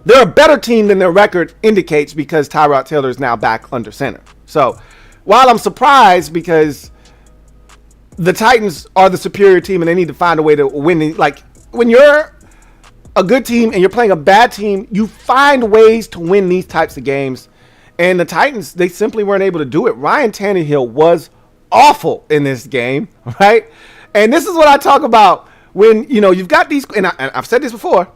they're a better team than their record indicates, because Tyrod Taylor is now back under center. So while I'm surprised, because the Titans are the superior team and they need to find a way to win. When you're a good team and you're playing a bad team, you find ways to win these types of games. And the Titans, they simply weren't able to do it. Ryan Tannehill was awful in this game, right? And this is what I talk about when, you've got these, and I've said this before,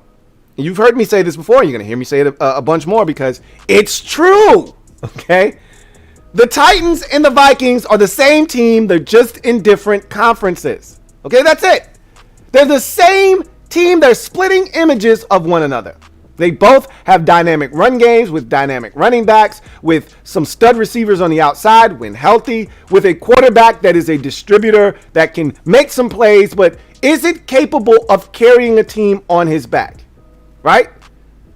and you've heard me say this before, and you're going to hear me say it a bunch more because it's true, okay? The Titans and the Vikings are the same team. They're just in different conferences, okay? That's it. They're the same team. They're splitting images of one another. They both have dynamic run games with dynamic running backs, with some stud receivers on the outside when healthy, with a quarterback that is a distributor that can make some plays, but isn't capable of carrying a team on his back, right?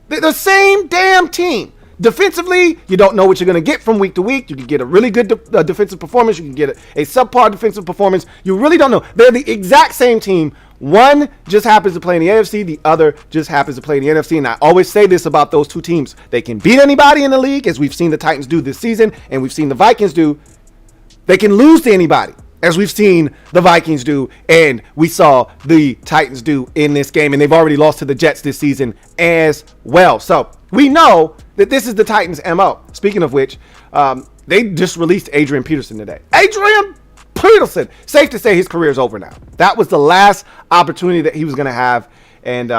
They're the same damn team. Defensively, you don't know what you're going to get from week to week. You can get a really good defensive performance. You can get a subpar defensive performance. You really don't know. They're the exact same team. One just happens to play in the AFC. The other just happens to play in the NFC. And I always say this about those two teams. They can beat anybody in the league, as we've seen the Titans do this season, and we've seen the Vikings do. They can lose to anybody, as we've seen the Vikings do, and we saw the Titans do in this game. And they've already lost to the Jets this season as well. So we know that this is the Titans' MO. Speaking of which, they just released Adrian Peterson today. Adrian Peterson. Safe to say his career is over now. That was the last opportunity that he was going to have. And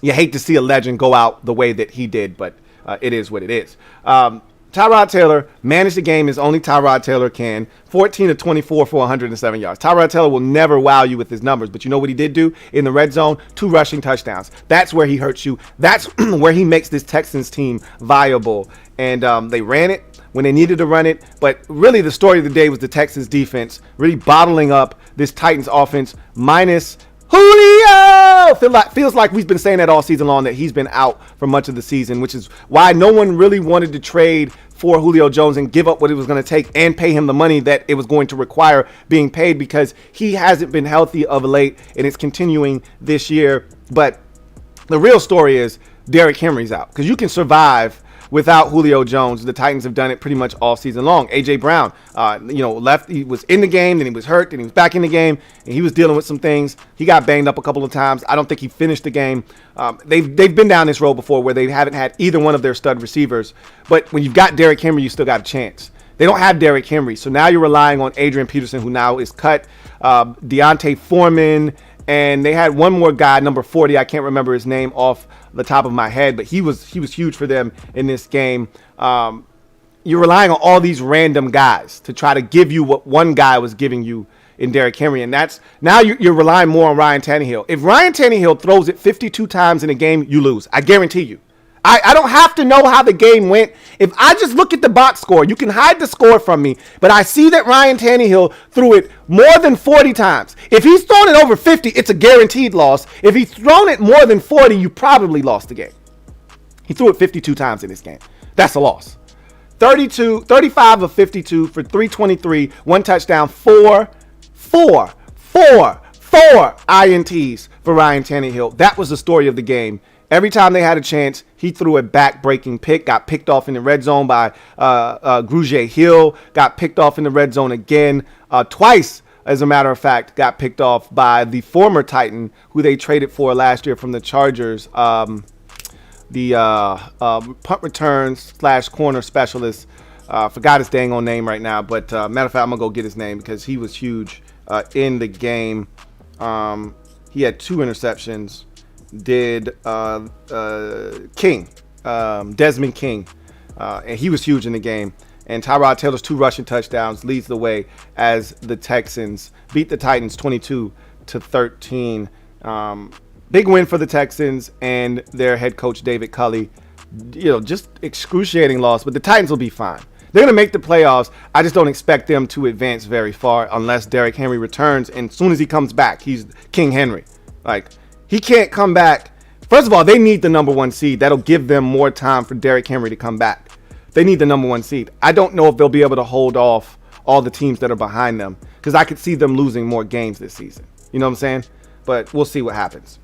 you hate to see a legend go out the way that he did, but it is what it is. Tyrod Taylor managed the game as only Tyrod Taylor can. 14-24 for 107 yards. Tyrod Taylor will never wow you with his numbers, but you know what he did do in the red zone? 2 rushing touchdowns. That's where he hurts you. That's where he makes this Texans team viable. And they ran it when they needed to run it. But really the story of the day was the Texans defense really bottling up this Titans offense minus Julio. still feels like we've been saying that all season long, that he's been out for much of the season, which is why no one really wanted to trade for Julio Jones and give up what it was going to take and pay him the money that it was going to require being paid, because he hasn't been healthy of late, and it's continuing this year. But the real story is Derrick Henry's out, because you can survive without Julio Jones. The Titans have done it pretty much all season long. A.J. Brown, left. He was in the game, then he was hurt, then he was back in the game, and he was dealing with some things. He got banged up a couple of times. I don't think he finished the game. They've been down this road before where they haven't had either one of their stud receivers. But when you've got Derrick Henry, you still got a chance. They don't have Derrick Henry, so now you're relying on Adrian Peterson, who now is cut, Deontay Foreman, and they had one more guy, number 40. I can't remember his name off the top of my head, but he was huge for them in this game. You're relying on all these random guys to try to give you what one guy was giving you in Derrick Henry, and that's now you're relying more on Ryan Tannehill. If Ryan Tannehill throws it 52 times in a game, you lose. I guarantee you. I don't have to know how the game went. If I just look at the box score, you can hide the score from me, but I see that Ryan Tannehill threw it more than 40 times. If he's thrown it over 50, it's a guaranteed loss. If he's thrown it more than 40, you probably lost the game. He threw it 52 times in this game. That's a loss. 35 of 52 for 323, one touchdown, four INTs for Ryan Tannehill. That was the story of the game. Every time they had a chance, he threw a back-breaking pick, got picked off in the red zone by Grugier Hill, got picked off in the red zone again twice, as a matter of fact, got picked off by the former Titan who they traded for last year from the Chargers, the punt returns / corner specialist. Forgot his dang on name right now, but matter of fact, I'm going to go get his name because he was huge in the game. He had 2 interceptions. Did King, Desmond King, and he was huge in the game. And Tyrod Taylor's 2 rushing touchdowns leads the way as the Texans beat the Titans 22-13. Big win for the Texans and their head coach David Culley. Just excruciating loss, but the Titans will be fine. They're going to make the playoffs. I just don't expect them to advance very far unless Derrick Henry returns. And as soon as he comes back, he's King Henry. He can't come back. First of all, they need the number 1 seed. That'll give them more time for Derrick Henry to come back. They need the number 1 seed. I don't know if they'll be able to hold off all the teams that are behind them, because I could see them losing more games this season. You know what I'm saying? But we'll see what happens.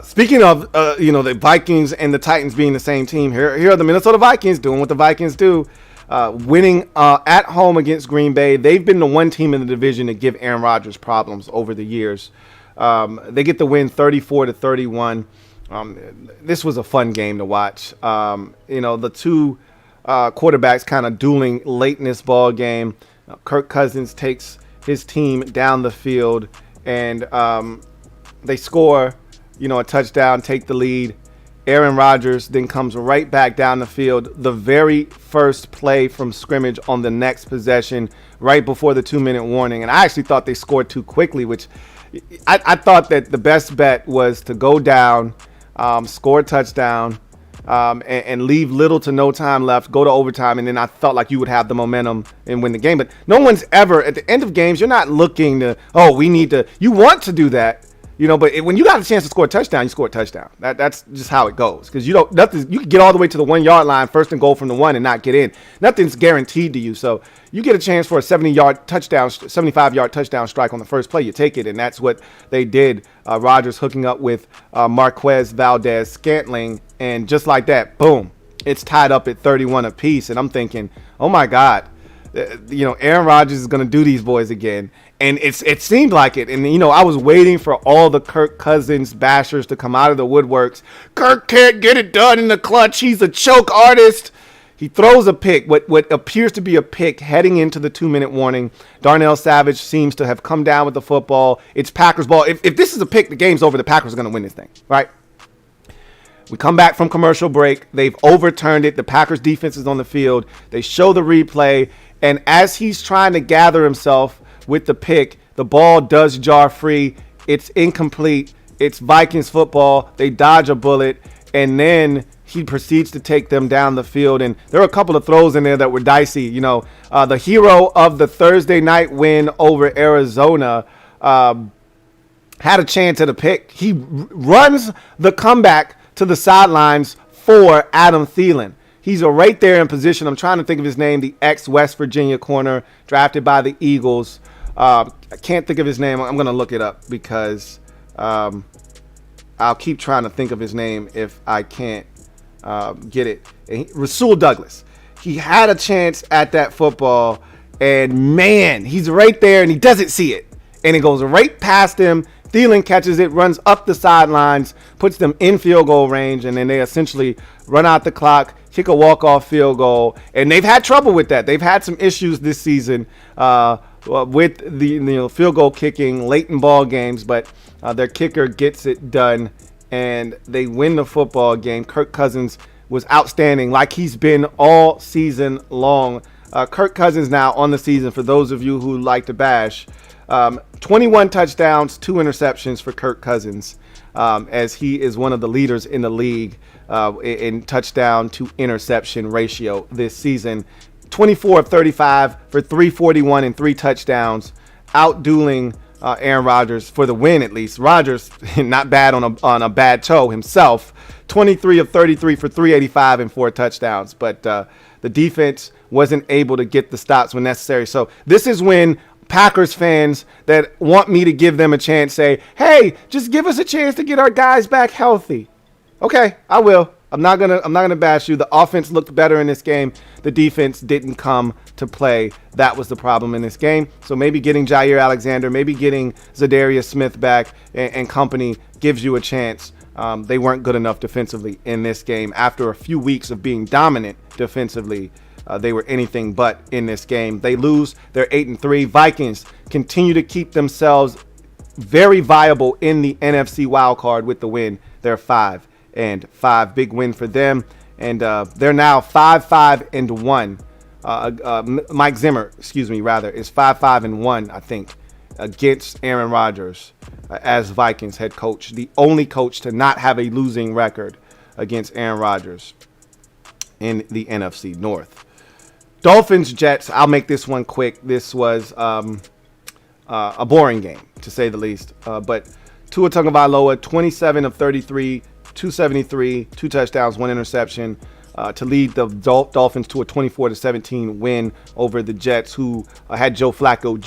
Speaking of, the Vikings and the Titans being the same team, here are the Minnesota Vikings doing what the Vikings do. Winning at home against Green Bay. They've been the one team in the division to give Aaron Rodgers problems over the years. They get the win 34-31. This was a fun game to watch. The 2 quarterbacks kind of dueling late in this ball game. Kirk Cousins takes his team down the field, and they score, a touchdown, take the lead. Aaron Rodgers then comes right back down the field. The very first play from scrimmage on the next possession, right before the 2-minute warning. And I actually thought they scored too quickly, which I thought that the best bet was to go down, score a touchdown, and leave little to no time left, go to overtime, and then I felt like you would have the momentum and win the game. But no one's ever, at the end of games, you're not looking to, you want to do that, but when you got a chance to score a touchdown, you score a touchdown. That's just how it goes. Because you can get all the way to the 1-yard line, first and goal from the 1 and not get in. Nothing's guaranteed to you. So you get a chance for a 75-yard touchdown strike on the first play, you take it. And that's what they did. Rodgers hooking up with Marquez Valdez-Scantling. And just like that, boom, it's tied up at 31 apiece. And I'm thinking, oh my God, Aaron Rodgers is going to do these boys again. And it seemed like it. And, I was waiting for all the Kirk Cousins bashers to come out of the woodworks. Kirk can't get it done in the clutch. He's a choke artist. He throws a pick, what appears to be a pick, heading into the 2-minute warning. Darnell Savage seems to have come down with the football. It's Packers ball. If this is a pick, the game's over. The Packers are going to win this thing, right? We come back from commercial break. They've overturned it. The Packers defense is on the field. They show the replay. And as he's trying to gather himself with the pick, the ball does jar free. It's incomplete. It's Vikings football. They dodge a bullet. And then he proceeds to take them down the field. And there were a couple of throws in there that were dicey. The hero of the Thursday night win over Arizona, had a chance at a pick. He runs the comeback to the sidelines for Adam Thielen. He's right there in position. I'm trying to think of his name, the ex-West Virginia corner drafted by the Eagles. I can't think of his name. I'm going to look it up because I'll keep trying to think of his name if I can't get it. Rasul Douglas. He had a chance at that football, and man, he's right there, and he doesn't see it. And it goes right past him. Thielen catches it, runs up the sidelines, puts them in field goal range, and then they essentially run out the clock, kick a walk-off field goal. And they've had trouble with that. They've had some issues this season with the field goal kicking late in ball games, but their kicker gets it done, and they win the football game. Kirk Cousins was outstanding like he's been all season long. Kirk Cousins now on the season, for those of you who like to bash, 21 touchdowns, 2 interceptions for Kirk Cousins, as he is one of the leaders in the league in touchdown to interception ratio this season. 24 of 35 for 341 and 3 touchdowns, outdueling Aaron Rodgers for the win at least. Rodgers, not bad on a bad toe himself, 23 of 33 for 385 and 4 touchdowns. But the defense wasn't able to get the stops when necessary. So this is when Packers fans that want me to give them a chance say, hey, just give us a chance to get our guys back healthy. Okay, I will. I'm not gonna bash you. The offense looked better in this game. The defense didn't come to play. That was the problem in this game. So maybe getting Jair Alexander, maybe getting Zadarius Smith back and company gives you a chance. They weren't good enough defensively in this game. After a few weeks of being dominant defensively, they were anything but in this game. They lose. They're 8-3. Vikings continue to keep themselves very viable in the NFC wildcard with the win. They're 5-5. Big win for them. And they're now 5-5-1. Mike Zimmer, is 5-5-1, I think, against Aaron Rodgers as Vikings head coach. The only coach to not have a losing record against Aaron Rodgers in the NFC North. Dolphins, Jets, I'll make this one quick. This was a boring game, to say the least. But Tua Tagovailoa, 27 of 33, 273, 2 touchdowns, 1 interception, to lead the Dolphins to a 24-17 win over the Jets, who had Joe Flacco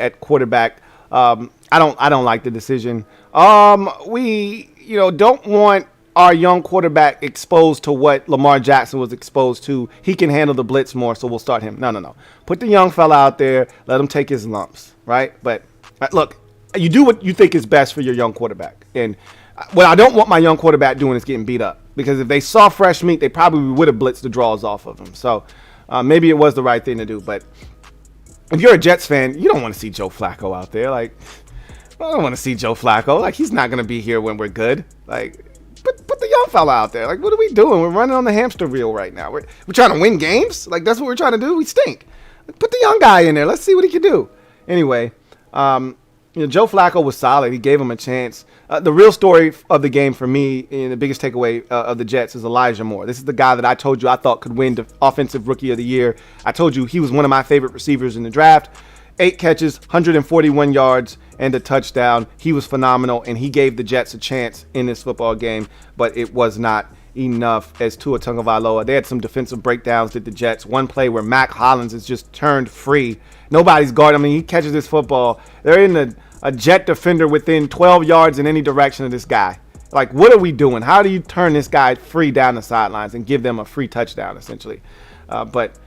at quarterback. I don't like the decision. We don't want our young quarterback exposed to what Lamar Jackson was exposed to. He can handle the blitz more, so we'll start him. No. Put the young fella out there. Let him take his lumps, right? But look, you do what you think is best for your young quarterback. And what I don't want my young quarterback doing is getting beat up, because if they saw fresh meat, they probably would have blitzed the draws off of him. So maybe it was the right thing to do. But if you're a Jets fan, you don't want to see Joe Flacco out there. Like, I don't want to see Joe Flacco. Like, he's not going to be here when we're good. Like, put the young fella out there. Like, what are we doing? We're running on the hamster wheel right now. We're trying to win games. Like, that's what we're trying to do. We stink. Like, put the young guy in there. Let's see what he can do. Anyway, Joe Flacco was solid. He gave him a chance. The real story of the game for me, and the biggest takeaway of the Jets, is Elijah Moore. This is the guy that I told you I thought could win the Offensive Rookie of the Year. I told you he was one of my favorite receivers in the draft. 8 catches, 141 yards, and a touchdown. He was phenomenal, and he gave the Jets a chance in this football game, but it was not enough as Tua Tagovailoa. They had some defensive breakdowns, did the Jets. One play where Mac Hollins is just turned free. Nobody's guarding him. I mean, he catches this football. They're in a Jet defender within 12 yards in any direction of this guy. Like, what are we doing? How do you turn this guy free down the sidelines and give them a free touchdown, essentially? But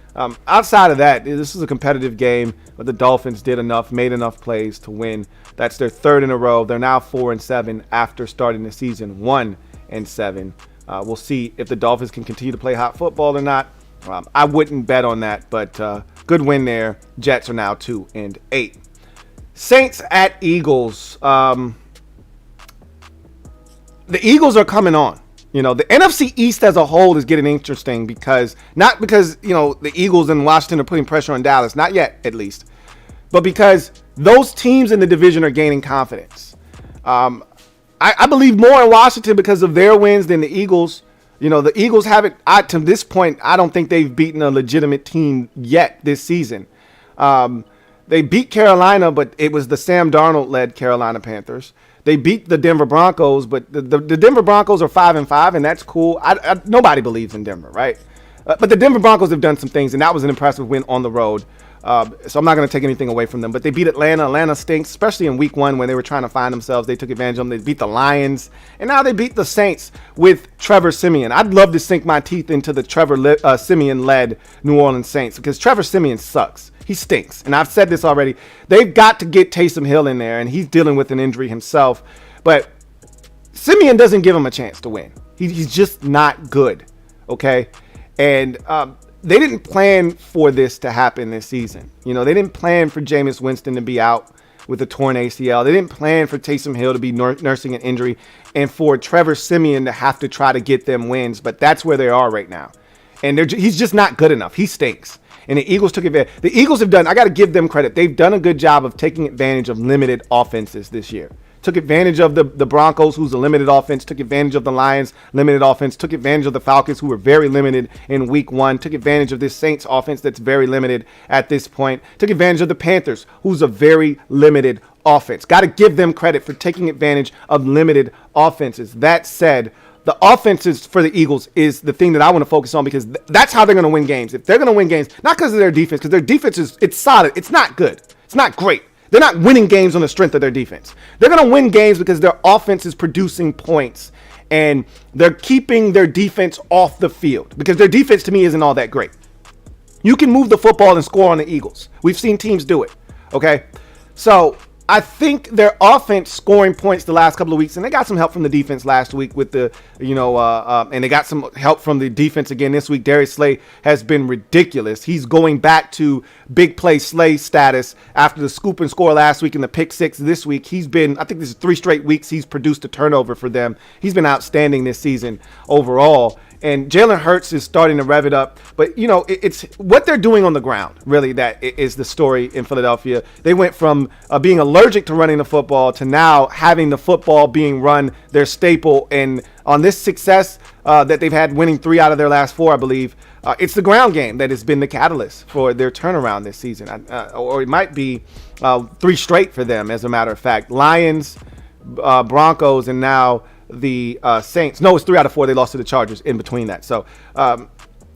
outside of that, this is a competitive game, but the Dolphins did enough, made enough plays to win. That's their 3rd in a row. They're now 4-7 after starting the season 1-7. We'll see if the Dolphins can continue to play hot football or not. I wouldn't bet on that, but good win there. Jets are now 2-8. Saints at Eagles. The Eagles are coming on. The NFC East as a whole is getting interesting not because the Eagles and Washington are putting pressure on Dallas, not yet at least, but because those teams in the division are gaining confidence. I believe more in Washington because of their wins than the Eagles. The Eagles haven't, to this point, I don't think they've beaten a legitimate team yet this season. They beat Carolina, but it was the Sam Darnold-led Carolina Panthers. They beat the Denver Broncos, but the Denver Broncos are 5-5, and that's cool. Nobody believes in Denver, right? But the Denver Broncos have done some things, and that was an impressive win on the road. So I'm not going to take anything away from them. But they beat Atlanta. Atlanta stinks, especially in week 1 when they were trying to find themselves. They took advantage of them. They beat the Lions. And now they beat the Saints with Trevor Siemian. I'd love to sink my teeth into the Trevor Siemian-led New Orleans Saints because Trevor Siemian sucks. He stinks. And I've said this already. They've got to get Taysom Hill in there, and he's dealing with an injury himself. But Siemian doesn't give him a chance to win. He's just not good, okay? And they didn't plan for this to happen this season. You know, they didn't plan for Jameis Winston to be out with a torn ACL. They didn't plan for Taysom Hill to be nursing an injury and for Trevor Siemian to have to try to get them wins. But that's where they are right now. And he's just not good enough. He stinks. And the Eagles took advantage. The Eagles have done, I got to give them credit. They've done a good job of taking advantage of limited offenses this year. Took advantage of the Broncos, who's a limited offense. Took advantage of the Lions, limited offense. Took advantage of the Falcons, who were very limited in week 1. Took advantage of this Saints offense that's very limited at this point. Took advantage of the Panthers, who's a very limited offense. Got to give them credit for taking advantage of limited offenses. That said, the offenses for the Eagles is the thing that I want to focus on because that's how they're going to win games. If they're going to win games, not because of their defense, because their defense it's solid. It's not good. It's not great. They're not winning games on the strength of their defense. They're going to win games because their offense is producing points and they're keeping their defense off the field because their defense to me isn't all that great. You can move the football and score on the Eagles. We've seen teams do it. Okay. So I think their offense scoring points the last couple of weeks, and they got some help from the defense last week with the, and they got some help from the defense again this week. Darius Slay has been ridiculous. He's going back to big play Slay status after the scoop and score last week and the pick 6 this week. He's been, I think this is 3 straight weeks he's produced a turnover for them. He's been outstanding this season overall. And Jalen Hurts is starting to rev it up. But, it's what they're doing on the ground, really, that is the story in Philadelphia. They went from being allergic to running the football to now having the football being run their staple. And on this success that they've had, winning 3 out of their last 4, I believe, it's the ground game that has been the catalyst for their turnaround this season. Or it might be 3 straight for them, as a matter of fact. Lions, Broncos, and now the Saints. No, it's 3 out of 4. They lost to the Chargers in between that. So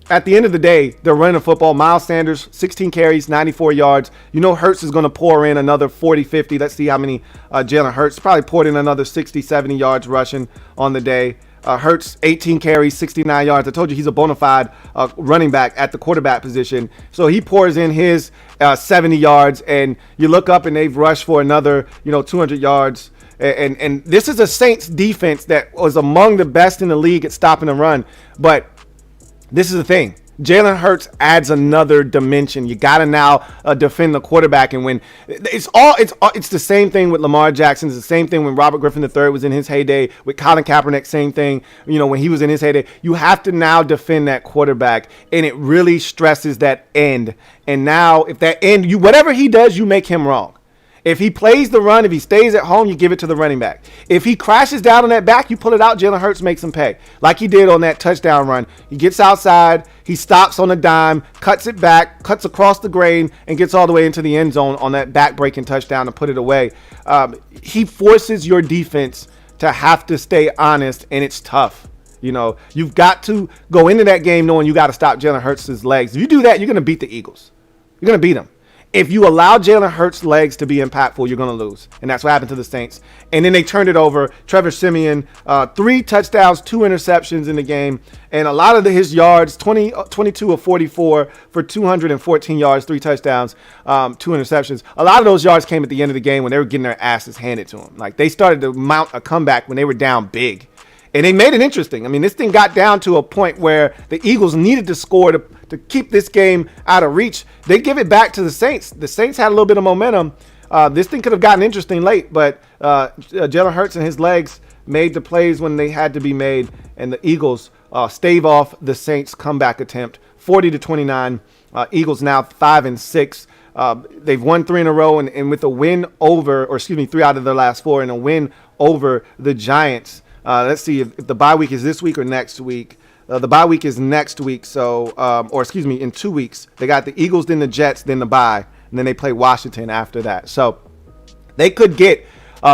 at the end of the day, they're running the football. Miles Sanders, 16 carries, 94 yards. Hurts is going to pour in another 40, 50. Let's see how many Jalen Hurts probably poured in another 60, 70 yards rushing on the day. Hurts, 18 carries, 69 yards. I told you he's a bona fide running back at the quarterback position. So he pours in his 70 yards, and you look up and they've rushed for another, 200 yards. And this is a Saints defense that was among the best in the league at stopping the run. But this is the thing. Jalen Hurts adds another dimension. You got to now defend the quarterback and win. It's the same thing with Lamar Jackson. It's the same thing when Robert Griffin III was in his heyday. With Colin Kaepernick, same thing. When he was in his heyday. You have to now defend that quarterback, and it really stresses that end. And now, if that end, whatever he does, you make him wrong. If he plays the run, if he stays at home, you give it to the running back. If he crashes down on that back, you pull it out. Jalen Hurts makes him pay. Like he did on that touchdown run. He gets outside, he stops on a dime, cuts it back, cuts across the grain, and gets all the way into the end zone on that back-breaking touchdown to put it away. He forces your defense to have to stay honest, and it's tough. You've got to go into that game knowing you got to stop Jalen Hurts' legs. If you do that, you're going to beat the Eagles. You're going to beat them. If you allow Jalen Hurts' legs to be impactful, you're going to lose. And that's what happened to the Saints. And then they turned it over. Trevor Siemian, 3 touchdowns, 2 interceptions in the game. And a lot of his yards, 22 of 44 for 214 yards, 3 touchdowns, 2 interceptions. A lot of those yards came at the end of the game when they were getting their asses handed to them. Like, they started to mount a comeback when they were down big. And they made it interesting. I mean, this thing got down to a point where the Eagles needed to score to keep this game out of reach. They give it back to the Saints. The Saints had a little bit of momentum. This thing could have gotten interesting late, but Jalen Hurts and his legs made the plays when they had to be made, and the Eagles stave off the Saints' comeback attempt, 40-29. Eagles now 5-6. They've won 3 in a row, and with a win over, 3 out of their last 4, and a win over the Giants. Let's see if the bye week is this week or next week. The bye week is next week, in 2 weeks. They got the Eagles, then the Jets, then the bye, and then they play Washington after that. So they could get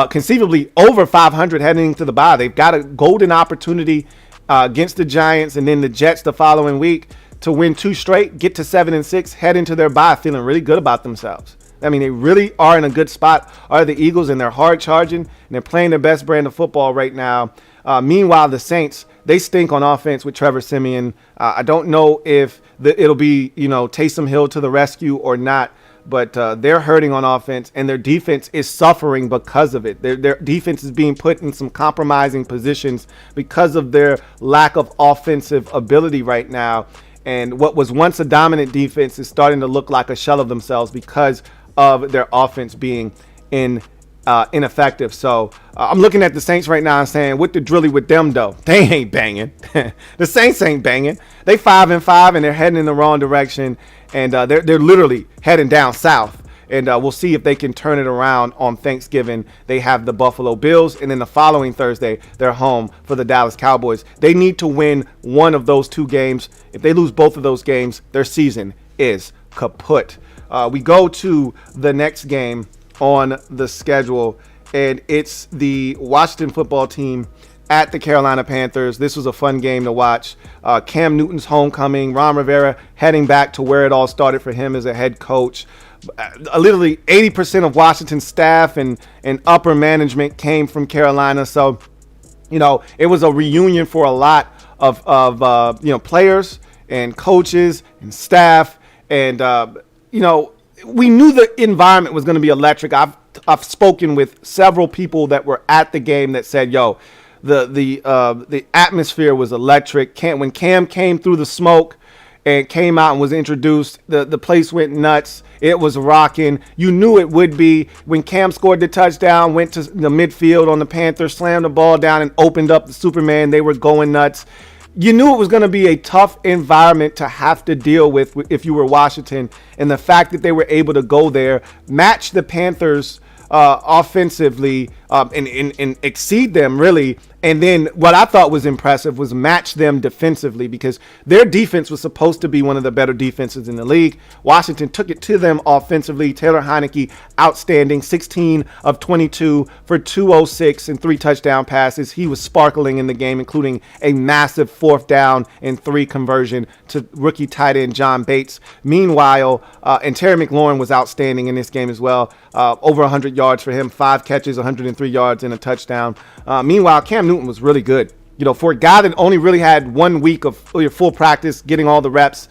conceivably over 500 heading into the bye. They've got a golden opportunity against the Giants and then the Jets the following week to win 2 straight, get to 7-6, head into their bye feeling really good about themselves. I mean, they really are in a good spot, are the Eagles, and they're hard charging, and they're playing their best brand of football right now. Meanwhile, the Saints, they stink on offense with Trevor Siemian. I don't know if it'll be, Taysom Hill to the rescue or not, but they're hurting on offense, and their defense is suffering because of it. Their defense is being put in some compromising positions because of their lack of offensive ability right now. And what was once a dominant defense is starting to look like a shell of themselves because of their offense being ineffective. So I'm looking at the Saints right now and saying, what the Drilly with them though? They ain't banging. The Saints ain't banging. They 5-5 and they're heading in the wrong direction, and they're literally heading down south. And we'll see if they can turn it around on Thanksgiving. They have the Buffalo Bills, and then the following Thursday, they're home for the Dallas Cowboys. They need to win one of those 2 games. If they lose both of those games, their season is kaput. We go to the next game on the schedule, and it's the Washington football team at the Carolina Panthers. This was a fun game to watch. Cam Newton's homecoming, Ron Rivera heading back to where it all started for him as a head coach. Literally 80% of Washington's staff and upper management came from Carolina. So, it was a reunion for a lot of players and coaches and staff. And, we knew the environment was going to be electric. I've spoken with several people that were at the game that said, the atmosphere was electric. When Cam came through the smoke and came out and was introduced, the place went nuts. It was rocking. You knew it would be. When Cam scored the touchdown, went to the midfield on the Panthers, slammed the ball down and opened up the Superman, they were going nuts. You knew it was going to be a tough environment to have to deal with if you were Washington. And the fact that they were able to go there, match the Panthers offensively and exceed them, really. And then what I thought was impressive was match them defensively, because their defense was supposed to be one of the better defenses in the league. Washington took it to them offensively. Taylor Heineke, outstanding, 16 of 22 for 206 and 3 touchdown passes. He was sparkling in the game, including a massive 4th down and 3 conversion to rookie tight end John Bates. Meanwhile, and Terry McLaurin was outstanding in this game as well. Over 100 yards for him, 5 catches, 103 yards and a touchdown. Meanwhile, Cam Newton was really good. For a guy that only really had 1 week of full practice, getting all the reps,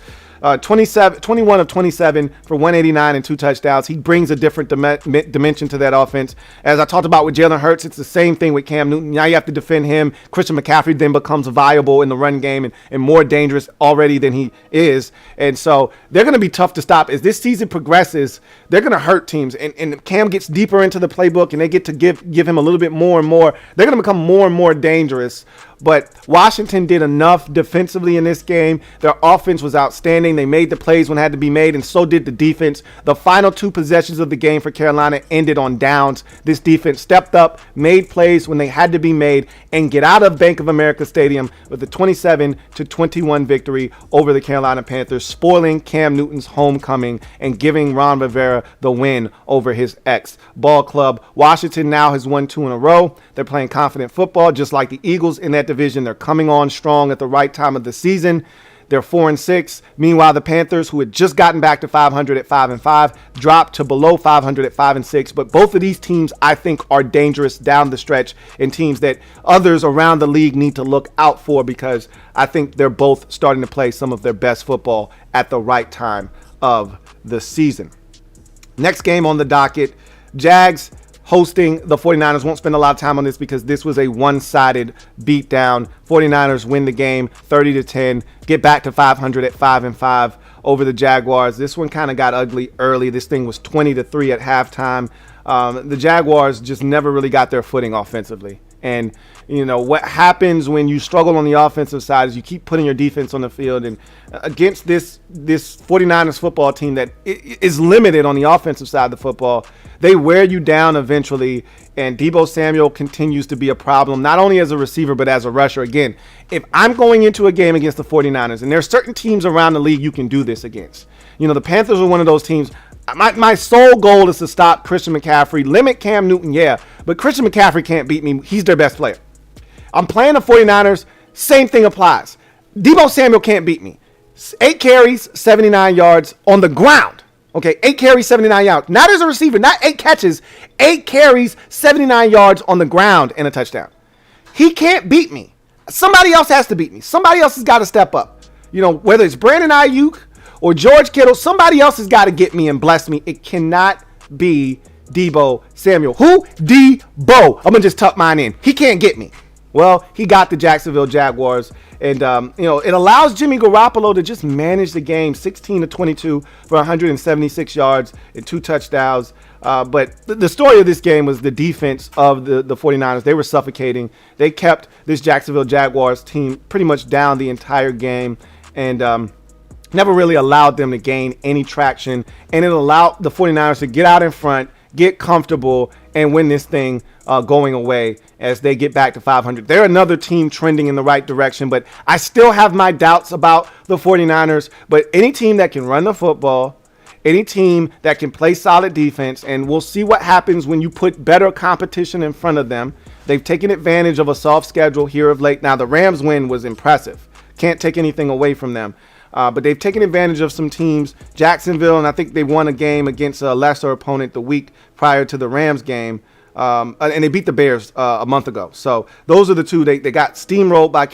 21 of 27 for 189 and 2 touchdowns. He brings a different dimension to that offense. As I talked about with Jalen Hurts, it's the same thing with Cam Newton. Now you have to defend him. Christian McCaffrey then becomes viable in the run game and more dangerous already than he is. And so they're going to be tough to stop. As this season progresses, they're going to hurt teams. And Cam gets deeper into the playbook, and they get to give him a little bit more and more. They're going to become more and more dangerous. But Washington did enough defensively in this game. Their offense was outstanding. They made the plays when it had to be made, and so did the defense. The final 2 possessions of the game for Carolina ended on downs. This defense stepped up, made plays when they had to be made, and get out of Bank of America Stadium with a 27-21 victory over the Carolina Panthers, spoiling Cam Newton's homecoming and giving Ron Rivera the win over his ex-ball club. Washington now has won 2 in a row. They're playing confident football, just like the Eagles in that division. They're coming on strong at the right time of the season. They're 4-6. Meanwhile, the Panthers, who had just gotten back to 500 at 5-5, dropped to below 500 at 5-6. But both of these teams, I think, are dangerous down the stretch, and teams that others around the league need to look out for, because I think they're both starting to play some of their best football at the right time of the season. Next game on the docket, Jags hosting the 49ers. Won't spend a lot of time on this because this was a one-sided beatdown. 49ers win the game 30-10, get back to 500 at 5-5 over the Jaguars. This one kind of got ugly early. This thing was 20-3 at halftime. The Jaguars just never really got their footing offensively. And, what happens when you struggle on the offensive side is you keep putting your defense on the field. And against this 49ers football team that is limited on the offensive side of the football, they wear you down eventually. And Deebo Samuel continues to be a problem, not only as a receiver, but as a rusher. Again, if I'm going into a game against the 49ers, and there are certain teams around the league you can do this against. The Panthers are one of those teams. My sole goal is to stop Christian McCaffrey, limit Cam Newton, yeah, but Christian McCaffrey can't beat me. He's their best player. I'm playing the 49ers, same thing applies. Deebo Samuel can't beat me. 8 carries, 79 yards on the ground. Okay, 8 carries, 79 yards. Not as a receiver, not 8 catches. 8 carries, 79 yards on the ground and a touchdown. He can't beat me. Somebody else has to beat me. Somebody else has got to step up. You know, whether it's Brandon Ayuk or George Kittle, somebody else has got to get me and bless me. It cannot be Deebo Samuel. Who? Deebo. I'm going to just tuck mine in. He can't get me. Well, he got the Jacksonville Jaguars, and it allows Jimmy Garoppolo to just manage the game, 16 to 22 for 176 yards and 2 touchdowns. But the story of this game was the defense of the 49ers. They were suffocating. They kept this Jacksonville Jaguars team pretty much down the entire game, and never really allowed them to gain any traction. And it allowed the 49ers to get out in front, get comfortable, and win this thing going away as they get back to 500. They're another team trending in the right direction, but I still have my doubts about the 49ers. But any team that can run the football, any team that can play solid defense, and we'll see what happens when you put better competition in front of them. They've taken advantage of a soft schedule here of late. Now, the Rams win was impressive. Can't take anything away from them. But they've taken advantage of some teams, Jacksonville, and I think they won a game against a lesser opponent the week prior to the Rams game. And they beat the Bears a month ago. So those are the two. They got steamrolled by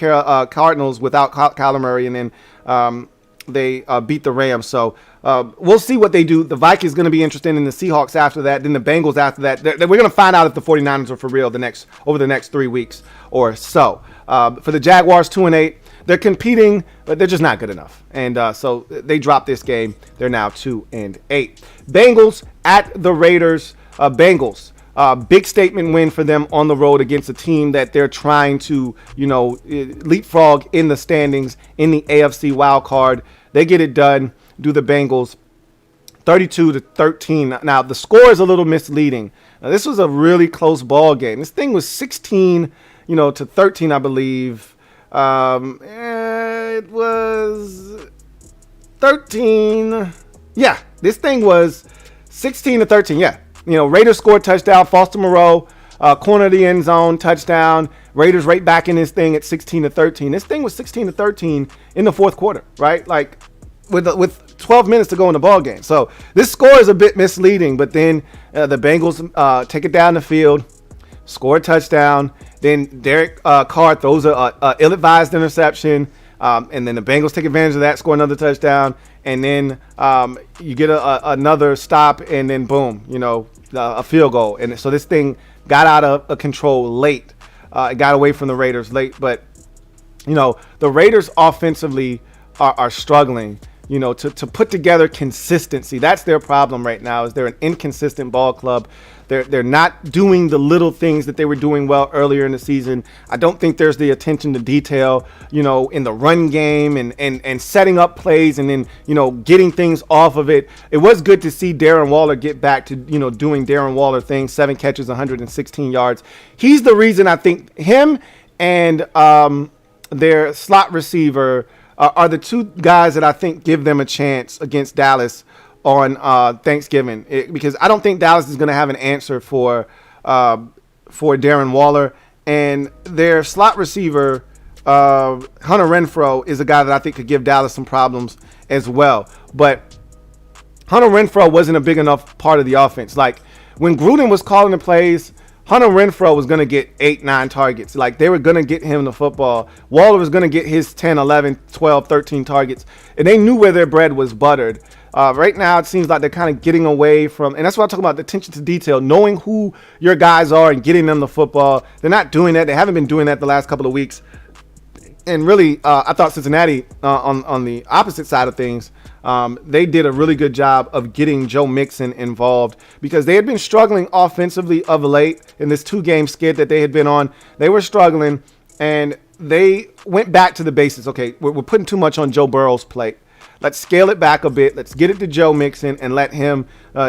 Cardinals without Kyler Murray, and then they beat the Rams. So we'll see what they do. The Vikings going to be interested in the Seahawks after that, then the Bengals after that. We're going to find out if the 49ers are for real over the next 3 weeks or so. For the Jaguars, 2-8. They're competing, but they're just not good enough. And so they dropped this game. They're now 2-8. Bengals at the Raiders. Bengals, big statement win for them on the road against a team that they're trying to, leapfrog in the standings in the AFC wild card. They get it done. Do the Bengals 32-13. Now the score is a little misleading. Now, this was a really close ball game. This thing was 16, to 13, I believe. It was 13. Yeah, this thing was 16-13. Yeah. Raiders scored touchdown. Foster Moreau, corner of the end zone, touchdown. Raiders right back in this thing at 16-13. This thing was 16-13 in the fourth quarter, right? Like with 12 minutes to go in the ball game. So this score is a bit misleading, but then the Bengals take it down the field, score a touchdown. Then Derek Carr throws a ill-advised interception, and then the Bengals take advantage of that, score another touchdown, and then you get another stop, and then boom, a field goal. And so this thing got out of control late. It got away from the Raiders late, but the Raiders offensively are struggling. To put together consistency. That's their problem right now. Is they're an inconsistent ball club. They're not doing the little things that they were doing well earlier in the season. I don't think there's the attention to detail, in the run game and setting up plays and then, getting things off of it. It was good to see Darren Waller get back to, doing Darren Waller things, 7 catches, 116 yards. He's the reason I think him and their slot receiver are the two guys that I think give them a chance against Dallas on Thanksgiving, because I don't think Dallas is going to have an answer for Darren Waller, and their slot receiver Hunter Renfrow is a guy that I think could give Dallas some problems as well. But Hunter Renfrow wasn't a big enough part of the offense. Like when Gruden was calling the plays, Hunter Renfrow was going to get 8-9 targets. Like they were going to get him the football. Waller was going to get his 10, 11, 12, 13 targets. And they knew where their bread was buttered. Right now, it seems like they're kind of getting away from, and that's what I'm talking about, the attention to detail, knowing who your guys are and getting them the football. They're not doing that. They haven't been doing that the last couple of weeks. And really, I thought Cincinnati, on the opposite side of things, they did a really good job of getting Joe Mixon involved because they had been struggling offensively of late in this 2-game skid that they had been on. They were struggling, and they went back to the basics. Okay, we're putting too much on Joe Burrow's plate. Let's scale it back a bit. Let's get it to Joe Mixon and let him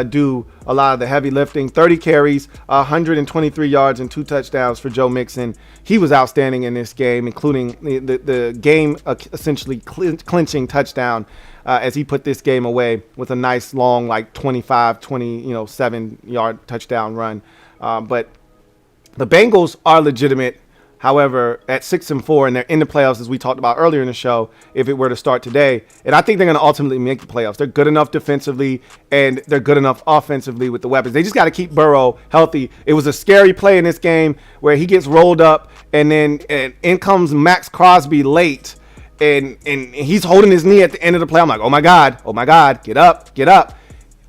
do a lot of the heavy lifting. 30 carries, 123 yards, and 2 touchdowns for Joe Mixon. He was outstanding in this game, including the game essentially clinching touchdown as he put this game away with a nice long, like 7-yard touchdown run. But the Bengals are legitimate. However, at 6-4, and they're in the playoffs, as we talked about earlier in the show, if it were to start today. And I think they're going to ultimately make the playoffs. They're good enough defensively, and they're good enough offensively with the weapons. They just got to keep Burrow healthy. It was a scary play in this game where he gets rolled up, and then in comes Max Crosby late, and he's holding his knee at the end of the play. I'm like, oh my God, get up.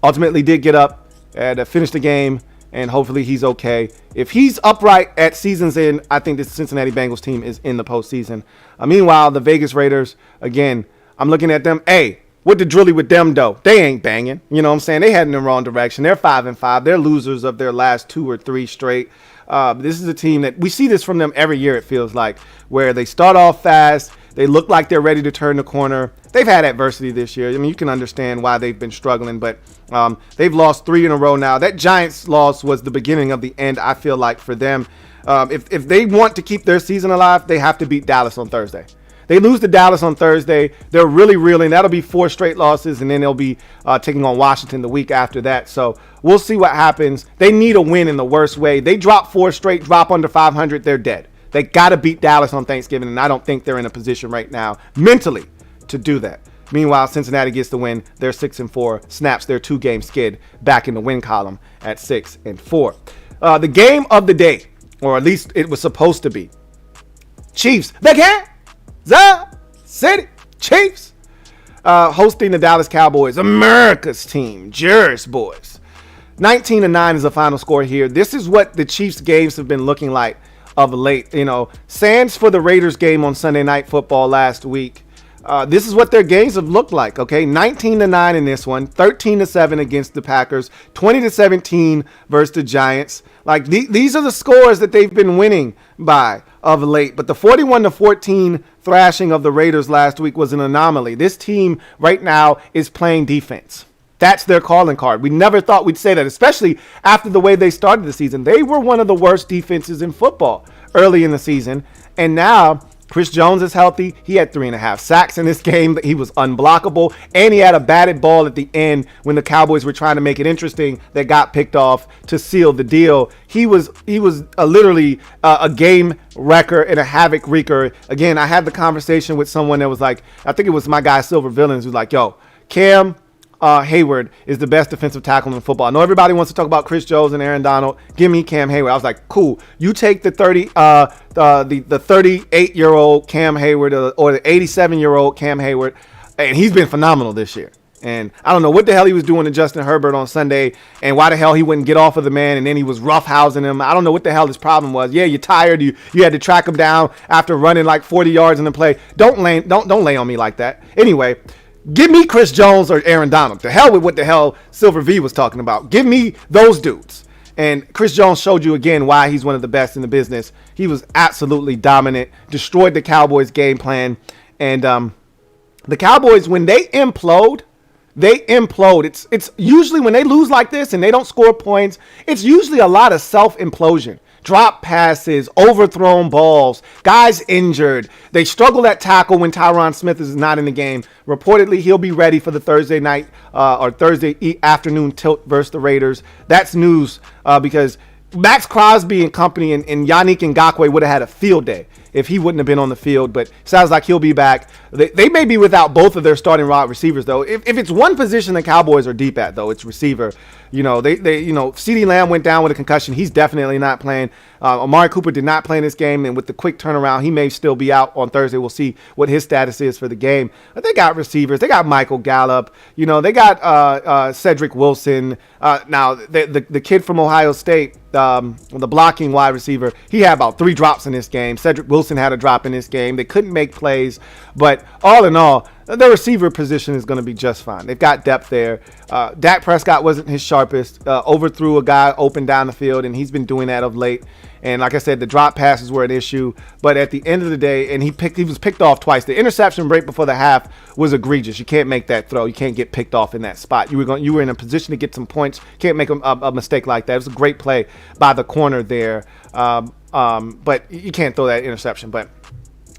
Ultimately did get up and finish the game. And hopefully he's okay. If he's upright at season's end, I think this Cincinnati Bengals team is in the postseason. Meanwhile, the Vegas Raiders, again, I'm looking at them. Hey, what the Drilly with them, though? They ain't banging. You know what I'm saying? They heading in the wrong direction. They're 5-5. They're losers of their last 2 or 3 straight. This is a team that we see this from them every year, it feels like, where they start off fast. They look like they're ready to turn the corner. They've had adversity this year. I mean, you can understand why they've been struggling, but they've lost 3 in a row now. That Giants loss was the beginning of the end, I feel like, for them. If they want to keep their season alive, they have to beat Dallas on Thursday. They lose to Dallas on Thursday. They're really reeling. That'll be 4 straight losses, and then they'll be taking on Washington the week after that. So we'll see what happens. They need a win in the worst way. They drop 4 straight, drop under 500, they're dead. They got to beat Dallas on Thanksgiving, and I don't think they're in a position right now mentally to do that. Meanwhile, Cincinnati gets the win. They're 6-4, snaps their 2-game skid back in the win column at 6-4. The game of the day, or at least it was supposed to be, Chiefs, the Kansas City Chiefs, hosting the Dallas Cowboys, America's team, Jersey boys. 19-9 is the final score here. This is what the Chiefs games have been looking like of late. You know, sans for the Raiders game on Sunday Night Football last week. This is what their games have looked like, okay? 19-9 in this one, 13-7 against the Packers, 20-17 versus the Giants. Like, these are the scores that they've been winning by of late. But the 41-14 thrashing of the Raiders last week was an anomaly. This team right now is playing defense. That's their calling card. We never thought we'd say that, especially after the way they started the season. They were one of the worst defenses in football early in the season. And now Chris Jones is healthy. He had 3.5 sacks in this game. He was unblockable. And he had a batted ball at the end when the Cowboys were trying to make it interesting that got picked off to seal the deal. He was literally a game wrecker and a havoc wreaker. Again, I had the conversation with someone that was like, I think it was my guy Silver Villains, who's like, yo, Cam Hayward is the best defensive tackle in football. I know everybody wants to talk about Chris Jones and Aaron Donald. Give me Cam Hayward. I was like, cool. You take the 38-year-old Cam Hayward or the 87-year-old Cam Hayward, and he's been phenomenal this year. And I don't know what the hell he was doing to Justin Herbert on Sunday, and why the hell he wouldn't get off of the man, and then he was roughhousing him. I don't know what the hell his problem was. Yeah, you're tired. You had to track him down after running like 40 yards in the play. Don't lay on me like that. Anyway. Give me Chris Jones or Aaron Donald. The hell with what the hell Silver V was talking about. Give me those dudes. And Chris Jones showed you again why he's one of the best in the business. He was absolutely dominant, destroyed the Cowboys' game plan. And the Cowboys, when they implode, It's usually when they lose like this and they don't score points, it's usually a lot of self-implosion. Drop passes, overthrown balls, guys injured. They struggle at tackle when Tyron Smith is not in the game. Reportedly, he'll be ready for the Thursday night or Thursday afternoon tilt versus the Raiders. That's news because Max Crosby and company and Yannick Ngakoue would have had a field day if he wouldn't have been on the field, but sounds like he'll be back. They may be without both of their starting wide receivers, though. If it's one position the Cowboys are deep at, though, it's receiver. You know, CeeDee Lamb went down with a concussion. He's definitely not playing. Amari Cooper did not play in this game, and with the quick turnaround, he may still be out on Thursday. We'll see what his status is for the game. But they got receivers. They got Michael Gallup. You know, they got Cedric Wilson. Now, the kid from Ohio State, the blocking wide receiver, he had about 3 drops in this game. Cedric Wilson had a drop in this game. They couldn't make plays, but all in all, the receiver position is going to be just fine. They've got depth there. Dak Prescott wasn't his sharpest. Overthrew a guy open down the field, and he's been doing that of late. And like I said, the drop passes were an issue. But at the end of the day, and he was picked off twice. The interception right before the half was egregious. You can't make that throw. You can't get picked off in that spot. You were in a position to get some points. Can't make a mistake like that. It was a great play by the corner there. But you can't throw that interception. But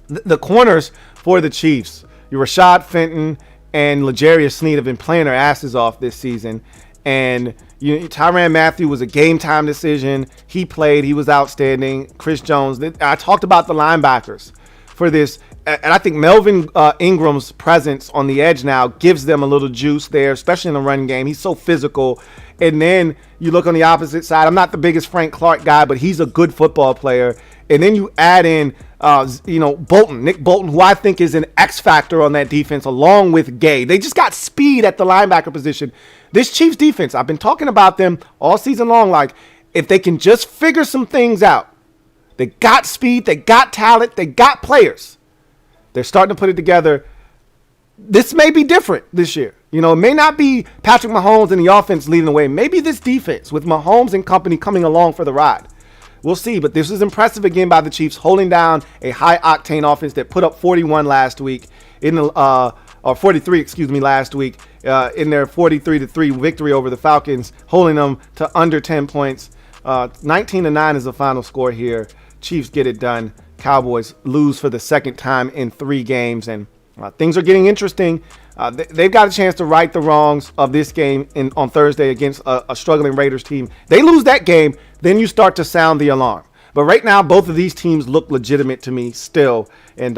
the corners for the Chiefs, Rashad Fenton and L'Jarius Sneed have been playing their asses off this season. And Tyrann Mathieu was a game-time decision. He played. He was outstanding. Chris Jones. I talked about the linebackers for this. And I think Melvin Ingram's presence on the edge now gives them a little juice there, especially in the run game. He's so physical. And then you look on the opposite side. I'm not the biggest Frank Clark guy, but he's a good football player. And then you add in, Nick Bolton, who I think is an X factor on that defense, along with Gay. They just got speed at the linebacker position. This Chiefs defense, I've been talking about them all season long. Like, if they can just figure some things out, they got speed, they got talent, they got players. They're starting to put it together. This may be different this year. It may not be Patrick Mahomes and the offense leading the way. Maybe this defense with Mahomes and company coming along for the ride. We'll see, but this is impressive again by the Chiefs, holding down a high-octane offense that put up 41 last week or 43, last week in their 43-3 victory over the Falcons, holding them to under 10 points. 19-9 is the final score here. Chiefs get it done. Cowboys lose for the second time in 3 games, and things are getting interesting. They've got a chance to right the wrongs of this game on Thursday against a struggling Raiders team. They lose that game, then you start to sound the alarm. But right now, both of these teams look legitimate to me still, and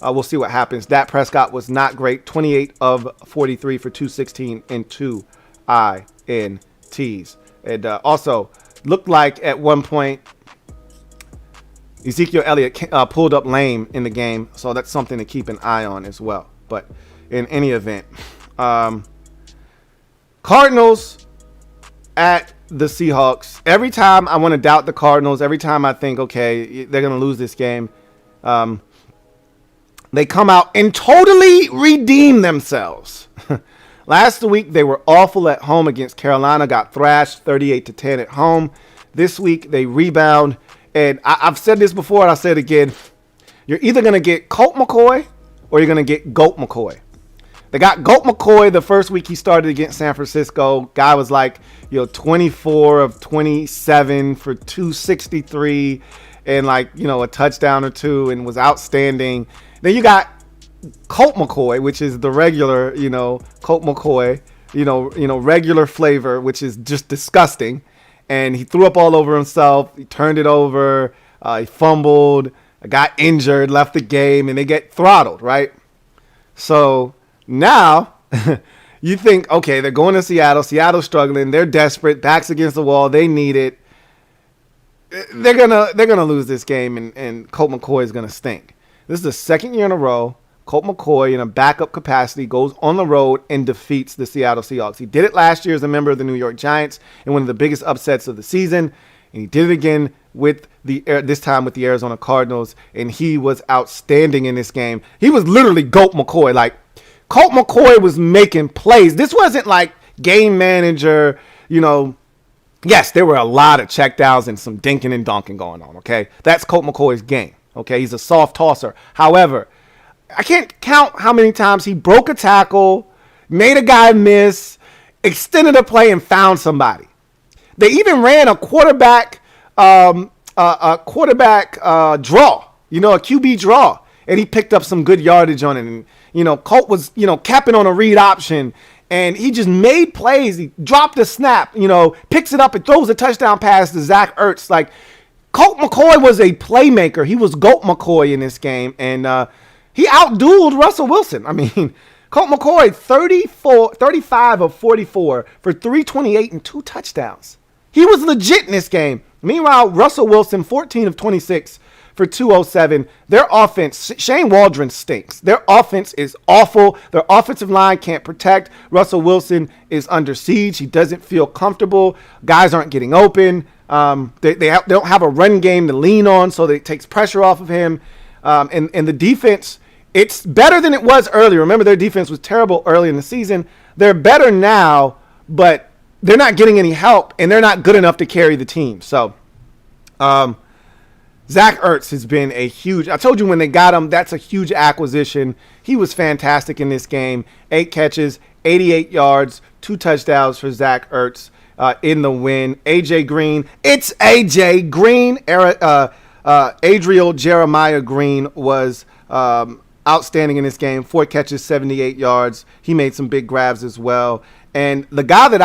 we'll see what happens. Dak Prescott was not great, 28 of 43 for 216 and 2 INTs. And also, looked like at one point, Ezekiel Elliott pulled up lame in the game, so that's something to keep an eye on as well. But in any event, Cardinals at the Seahawks. Every time I want to doubt the Cardinals, every time I think, okay, they're going to lose this game, they come out and totally redeem themselves. Last week, they were awful at home against Carolina, got thrashed 38-10 at home. This week, they rebound. And I've said this before, and I'll say it again. You're either going to get Colt McCoy or you're going to get Goat McCoy. They got Goat McCoy the first week he started against San Francisco. Guy was like, 24 of 27 for 263 and a touchdown or two and was outstanding. Then you got Colt McCoy, which is the regular, Colt McCoy, regular flavor, which is just disgusting. And he threw up all over himself. He turned it over. He fumbled, got injured, left the game, and they get throttled, right? So now you think, okay, they're going to Seattle. Seattle's struggling. They're desperate. Backs against the wall. They need it. They're gonna lose this game, and Colt McCoy is gonna stink. This is the second year in a row Colt McCoy, in a backup capacity, goes on the road and defeats the Seattle Seahawks. He did it last year as a member of the New York Giants in one of the biggest upsets of the season, and he did it again with this time with the Arizona Cardinals, and he was outstanding in this game. He was literally Colt McCoy. Like, Colt McCoy was making plays. This wasn't like game manager, Yes, there were a lot of checkdowns and some dinking and donking going on, okay? That's Colt McCoy's game, okay? He's a soft tosser. However, I can't count how many times he broke a tackle, made a guy miss, extended a play, and found somebody. They even ran a quarterback draw, a QB draw, and he picked up some good yardage on it. And, Colt was, capping on a read option, and he just made plays. He dropped a snap, picks it up and throws a touchdown pass to Zach Ertz. Like, Colt McCoy was a playmaker. He was Goat McCoy in this game, and he outdueled Russell Wilson. I mean, Colt McCoy, 35 of 44 for 328 and 2 touchdowns. He was legit in this game. Meanwhile, Russell Wilson, 14 of 26 for 207. Their offense, Shane Waldron stinks. Their offense is awful. Their offensive line can't protect. Russell Wilson is under siege. He doesn't feel comfortable. Guys aren't getting open. They don't have a run game to lean on, so it takes pressure off of him. And the defense, it's better than it was earlier. Remember, their defense was terrible early in the season. They're better now, but they're not getting any help, and they're not good enough to carry the team. So Zach Ertz has been a huge, I told you when they got him, that's a huge acquisition. He was fantastic in this game. 8 catches, 88 yards, 2 touchdowns for Zach Ertz in the win. AJ Green, it's AJ Green. Adriel Jeremiah Green was outstanding in this game. 4 catches, 78 yards. He made some big grabs as well. And the guy that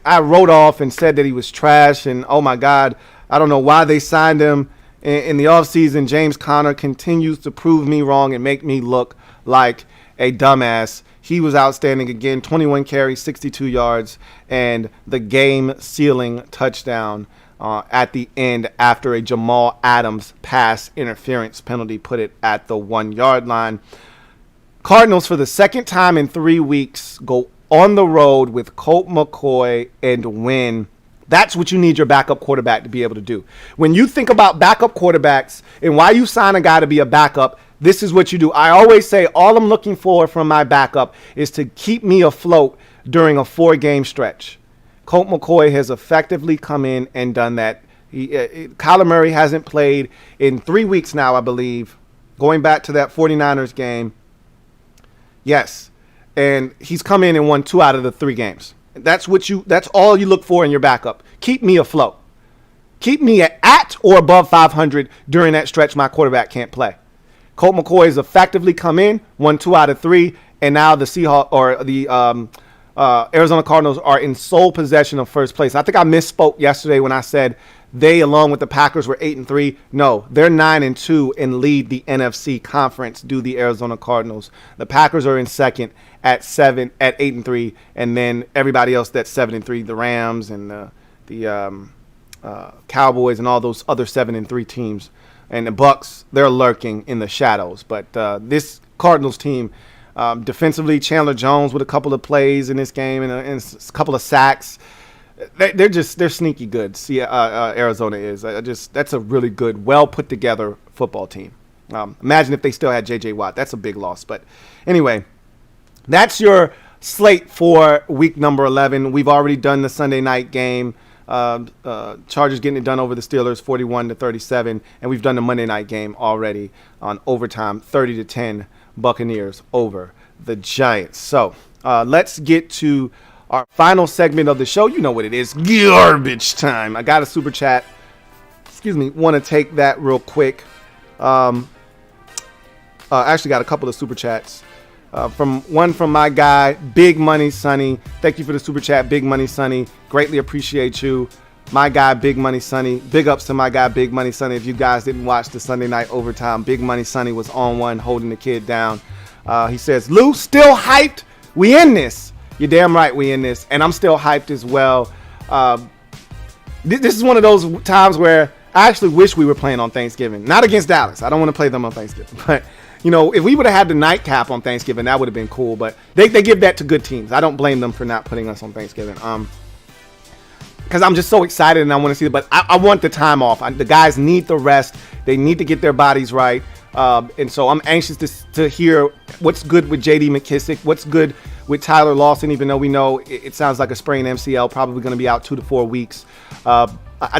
I wrote off and said that he was trash, and oh my God, I don't know why they signed him in the offseason. James Conner continues to prove me wrong and make me look like a dumbass. He was outstanding again, 21 carries, 62 yards, and the game-sealing touchdown at the end after a Jamal Adams pass interference penalty put it at the 1-yard line. Cardinals, for the second time in 3 weeks, go on the road with Colt McCoy and win. That's what you need your backup quarterback to be able to do. When you think about backup quarterbacks and why you sign a guy to be a backup, this is what you do. I always say all I'm looking for from my backup is to keep me afloat during a 4-game stretch. Colt McCoy has effectively come in and done that. Kyler Murray hasn't played in 3 weeks now, I believe, going back to that 49ers game. Yes, and he's come in and won 2 out of the 3 games. That's all you look for in your backup. Keep me afloat. Keep me at or above 500 during that stretch my quarterback can't play. Colt McCoy has effectively come in, won 2 out of 3, and now the Seahawks or the Arizona Cardinals are in sole possession of first place. I think I misspoke yesterday when I said they, along with the Packers, were 8-3. No, they're 9-2 and lead the NFC conference. Do the Arizona Cardinals? The Packers are in second at 8-3, and then everybody else that's 7-3, the Rams and the Cowboys and all those other 7-3 teams, and the Bucks, they're lurking in the shadows. But this Cardinals team, defensively, Chandler Jones with a couple of plays in this game and a couple of sacks. They're sneaky good. See, Arizona is. That's a really good, well put together football team. Imagine if they still had J.J. Watt. That's a big loss. But anyway, that's your slate for week number 11. We've already done the Sunday night game. Chargers getting it done over the Steelers, 41-37, and we've done the Monday night game already on overtime, 30-10, Buccaneers over the Giants. So let's get to our final segment of the show. You know what it is, garbage time. I got a super chat. Want to take that real quick. Actually got a couple of super chats. From my guy, Big Money Sonny. Thank you for the super chat, Big Money Sonny. Greatly appreciate you. My guy, Big Money Sonny. Big ups to my guy, Big Money Sonny. If you guys didn't watch the Sunday night overtime, Big Money Sonny was on one, holding the kid down. He says, Lou, still hyped? We in this. You're damn right we in this. And I'm still hyped as well. This is one of those times where I actually wish we were playing on Thanksgiving. Not against Dallas. I don't want to play them on Thanksgiving. But, you know, if we would have had the nightcap on Thanksgiving, that would have been cool. But they give that to good teams. I don't blame them for not putting us on Thanksgiving. Because I'm just so excited and I want to see it. But I want the time off. The guys need the rest. They need to get their bodies right. And so I'm anxious to hear what's good with J.D. McKissick, what's good with Tyler Lawson, even though we know it sounds like a sprained MCL, probably going to be out 2 to 4 weeks. I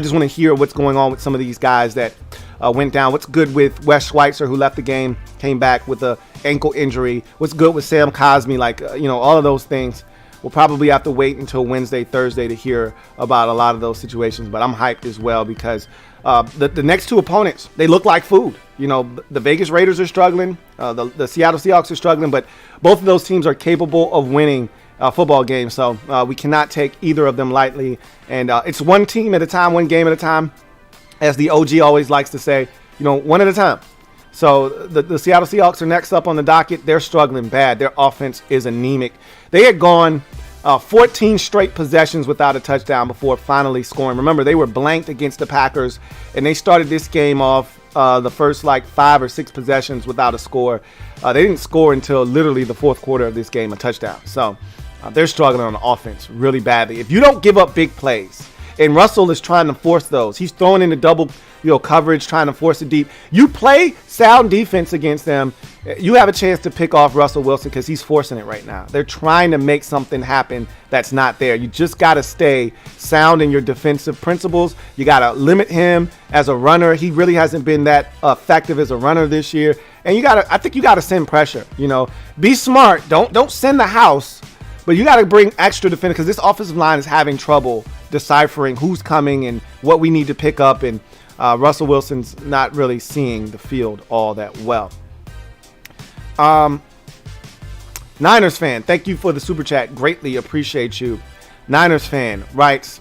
just want to hear what's going on with some of these guys that went down. What's good with Wes Schweitzer, who left the game, came back with a ankle injury. What's good with Sam Cosmi? All of those things. We'll probably have to wait until Wednesday, Thursday to hear about a lot of those situations. But I'm hyped as well because the next 2 opponents, they look like food. You know, the Vegas Raiders are struggling. The Seattle Seahawks are struggling. But both of those teams are capable of winning football games. So we cannot take either of them lightly. And it's one team at a time, one game at a time. As the OG always likes to say, one at a time. So the Seattle Seahawks are next up on the docket. They're struggling bad. Their offense is anemic. They had gone 14 straight possessions without a touchdown before finally scoring. Remember, they were blanked against the Packers, and they started this game off the first 5 or 6 possessions without a score. They didn't score until literally the fourth quarter of this game, a touchdown. So they're struggling on offense really badly. If you don't give up big plays, And Russell is trying to force those. He's throwing into double, coverage, trying to force it deep. You play sound defense against them, you have a chance to pick off Russell Wilson because he's forcing it right now. They're trying to make something happen that's not there. You just got to stay sound in your defensive principles. You got to limit him as a runner. He really hasn't been that effective as a runner this year. And I think you got to send pressure. Be smart. Don't send the house, but you got to bring extra defense because this offensive line is having trouble deciphering who's coming and what we need to pick up. And Russell Wilson's not really seeing the field all that well. Niners fan, thank you for the super chat. Greatly appreciate you. Niners fan writes,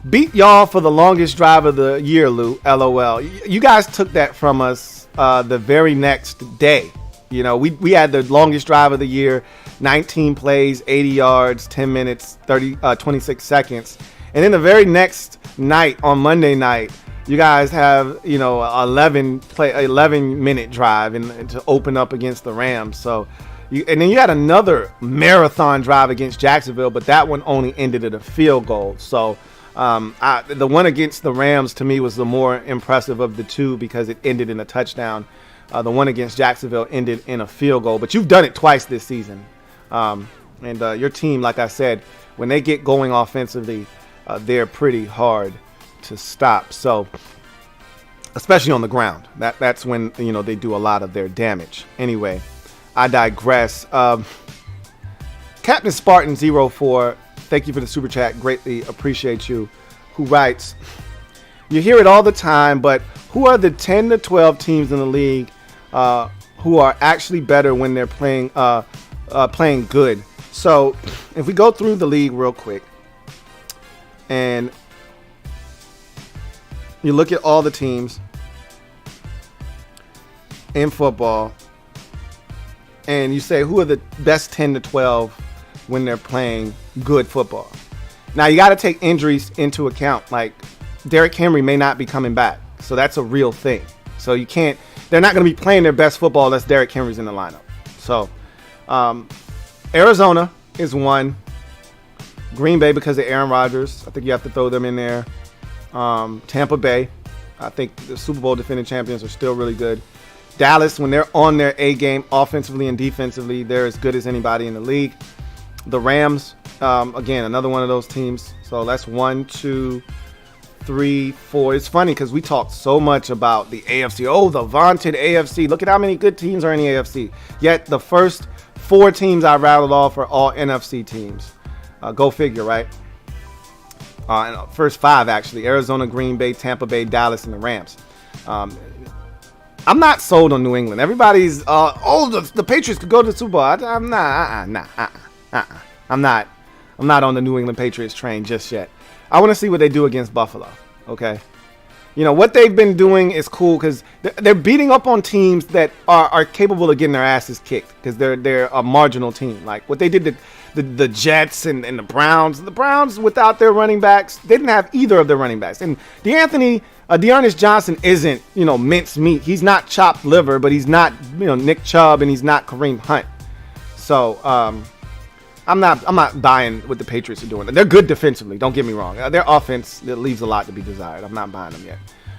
beat y'all for the longest drive of the year, Lou. LOL. You guys took that from us the very next day. We had the longest drive of the year, 19 plays, 80 yards, 10 minutes, 26 seconds. And then the very next night, on Monday night, you guys have, 11-minute drive and to open up against the Rams. So, and then you had another marathon drive against Jacksonville, but that one only ended in a field goal. So, the one against the Rams to me was the more impressive of the two because it ended in a touchdown. The one against Jacksonville ended in a field goal. But you've done it twice this season. And your team, like I said, when they get going offensively, they're pretty hard to stop. So, especially on the ground, that's when they do a lot of their damage. Anyway, I digress. Captain Spartan 04, thank you for the super chat. Greatly appreciate you. Who writes, you hear it all the time, but who are the 10 to 12 teams in the league who are actually better when they're playing good? So, if we go through the league real quick, and you look at all the teams in football, and you say, who are the best 10 to 12 when they're playing good football? Now, you got to take injuries into account. Like, Derrick Henry may not be coming back. So that's a real thing. So they're not going to be playing their best football unless Derrick Henry's in the lineup. So, Arizona is one. Green Bay because of Aaron Rodgers. I think you have to throw them in there. Tampa Bay. I think the Super Bowl defending champions are still really good. Dallas, when they're on their A game offensively and defensively, they're as good as anybody in the league. The Rams, again, another one of those teams. So that's 1, 2, 3, 4. It's funny because we talked so much about the AFC. Oh, the vaunted AFC. Look at how many good teams are in the AFC. Yet the first 4 teams I rattled off are all NFC teams. Go figure, right? And first 5, actually. Arizona, Green Bay, Tampa Bay, Dallas, and the Rams. I'm not sold on New England. Everybody's, the Patriots could go to the Super Bowl. I'm not. I'm not on the New England Patriots train just yet. I want to see what they do against Buffalo, okay? What they've been doing is cool because they're beating up on teams that are capable of getting their asses kicked because they're a marginal team. Like what they did to the Jets and the Browns. The Browns, without their running backs, they didn't have either of their running backs. And Dearness Johnson isn't, minced meat. He's not chopped liver, but he's not, Nick Chubb, and he's not Kareem Hunt. So, I'm not buying what the Patriots are doing. They're good defensively, don't get me wrong. Their offense that leaves a lot to be desired. I'm not buying them yet.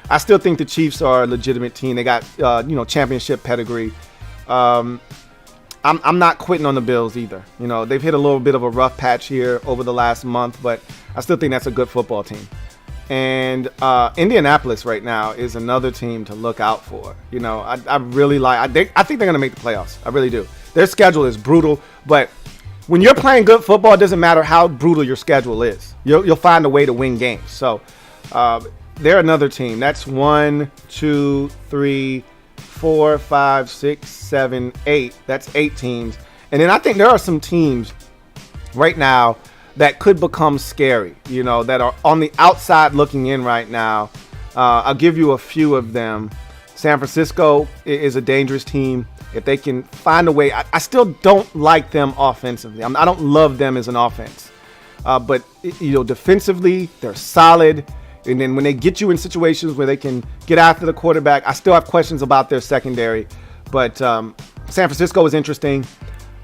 I still think the Chiefs are a legitimate team. They got championship pedigree. I'm not quitting on the Bills either. They've hit a little bit of a rough patch here over the last month, but I still think that's a good football team. And Indianapolis right now is another team to look out for. I really like. I think they're going to make the playoffs. I really do. Their schedule is brutal, but when you're playing good football, it doesn't matter how brutal your schedule is. You'll find a way to win games. So they're another team. That's 1, 2, 3, 4, 5, 6, 7, 8. That's 8 teams. And then I think there are some teams right now that could become scary, that are on the outside looking in right now. I'll give you a few of them. San Francisco is a dangerous team. If they can find a way, I still don't like them offensively. I don't love them as an offense. But defensively, they're solid. And then when they get you in situations where they can get after the quarterback, I still have questions about their secondary. But San Francisco is interesting.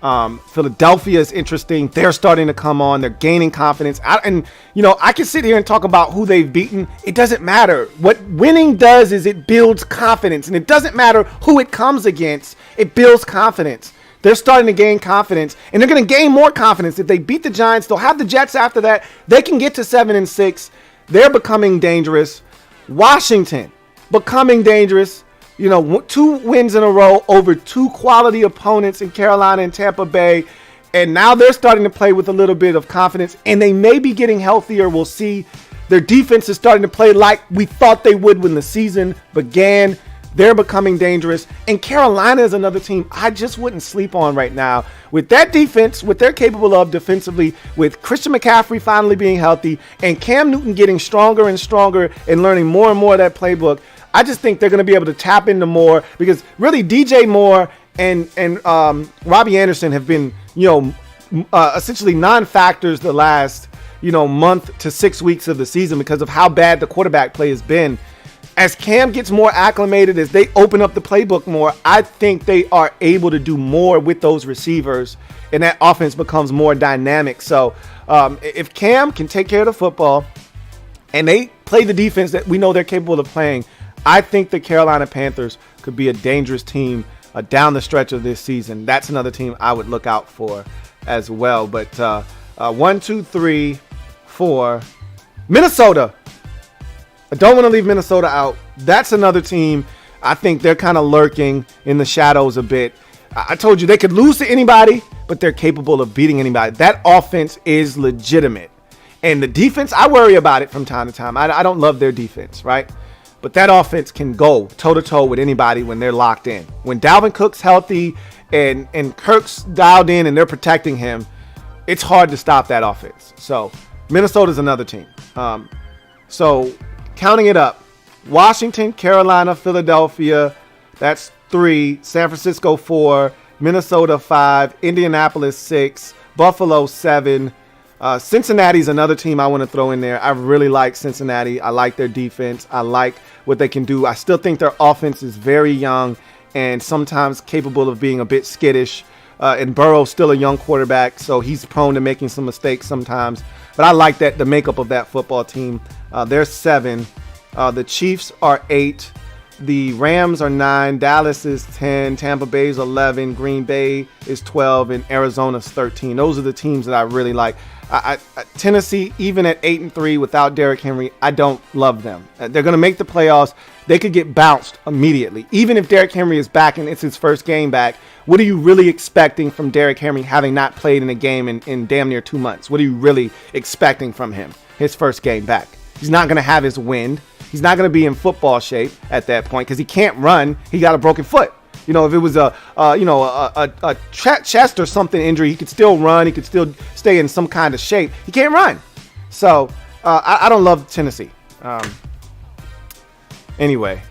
Philadelphia is interesting. They're starting to come on. They're gaining confidence. I can sit here and talk about who they've beaten. It doesn't matter. What winning does is it builds confidence, and it doesn't matter who it comes against. It builds confidence. They're starting to gain confidence, and they're going to gain more confidence if they beat the Giants. They'll have the Jets after that. They can get to 7-6. They're becoming dangerous. Washington becoming dangerous. 2 wins in a row over 2 quality opponents in Carolina and Tampa Bay. And now they're starting to play with a little bit of confidence, and they may be getting healthier. We'll see. Their defense is starting to play like we thought they would when the season began. They're becoming dangerous. And Carolina is another team I just wouldn't sleep on right now. With that defense, what they're capable of defensively, with Christian McCaffrey finally being healthy and Cam Newton getting stronger and stronger and learning more and more of that playbook, I just think they're going to be able to tap into more, because really DJ Moore and Robbie Anderson have been, essentially non-factors the last, month to 6 weeks of the season because of how bad the quarterback play has been. As Cam gets more acclimated, as they open up the playbook more, I think they are able to do more with those receivers, and that offense becomes more dynamic. So if Cam can take care of the football and they play the defense that we know they're capable of playing, I think the Carolina Panthers could be a dangerous team down the stretch of this season. That's another team I would look out for as well. But 1, 2, 3, 4, Minnesota. I don't want to leave Minnesota out. That's another team. I think they're kind of lurking in the shadows a bit. I told you they could lose to anybody, but they're capable of beating anybody. That offense is legitimate. And the defense, I worry about it from time to time. I don't love their defense, right? But that offense can go toe-to-toe with anybody when they're locked in. When Dalvin Cook's healthy and Kirk's dialed in and they're protecting him, it's hard to stop that offense. So Minnesota's another team. So counting it up, Washington, Carolina, Philadelphia, that's 3. San Francisco 4. Minnesota 5. Indianapolis 6. Buffalo 7. Cincinnati's another team I want to throw in there. I really like Cincinnati. I like their defense. I like what they can do. I still think their offense is very young and sometimes capable of being a bit skittish. And Burrow's still a young quarterback, so he's prone to making some mistakes sometimes. But I like the makeup of that football team. They're 7. The Chiefs are 8. The Rams are 9. Dallas is 10. Tampa Bay is 11. Green Bay is 12. And Arizona's 13. Those are the teams that I really like. Tennessee, even at 8-3 without Derrick Henry, I don't love them. They're going to make the playoffs. They could get bounced immediately. Even if Derrick Henry is back and it's his first game back, what are you really expecting from Derrick Henry having not played in a game in damn near 2 months? What are you really expecting from him his first game back? He's not going to have his wind. He's not going to be in football shape at that point because he can't run. He got a broken foot. If it was a chest or something injury, he could still run. He could still stay in some kind of shape. He can't run. So I don't love Tennessee. Anyway,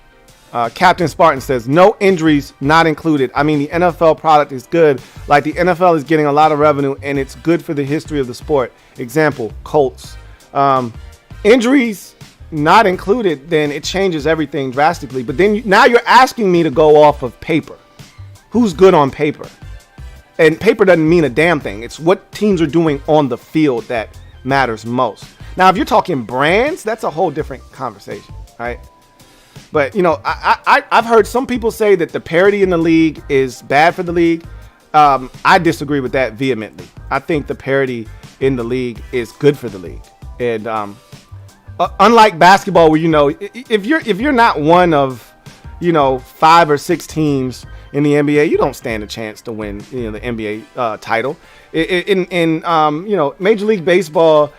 Captain Spartan says, no injuries not included. I mean, the NFL product is good. Like the NFL is getting a lot of revenue and it's good for the history of the sport. Example, Colts. Injuries not included, then it changes everything drastically. But then now you're asking me to go off of paper. Who's good on paper? And paper doesn't mean a damn thing. It's what teams are doing on the field that matters most. Now, if you're talking brands, that's a whole different conversation, right? But, I've heard some people say that the parity in the league is bad for the league. I disagree with that vehemently. I think the parity in the league is good for the league. And unlike basketball, where if you're not one of 5 or 6 teams in the NBA, you don't stand a chance to win the NBA title. In Major League Baseball,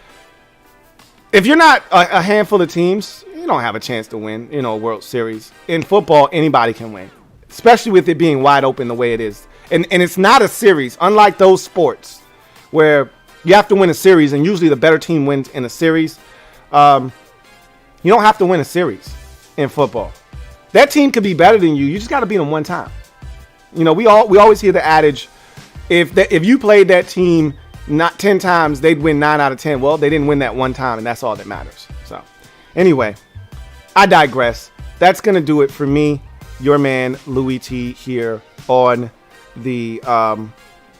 if you're not a handful of teams, you don't have a chance to win a World Series. In football, anybody can win, especially with it being wide open the way it is. And it's not a series, unlike those sports where you have to win a series, and usually the better team wins in a series. You don't have to win a series in football. That team could be better than you. You just got to beat them one time. We always hear the adage, if you played that team not 10 times, they'd win 9 out of 10. Well, they didn't win that one time, and that's all that matters. So anyway, I digress. That's going to do it for me, your man, Louie T, here on the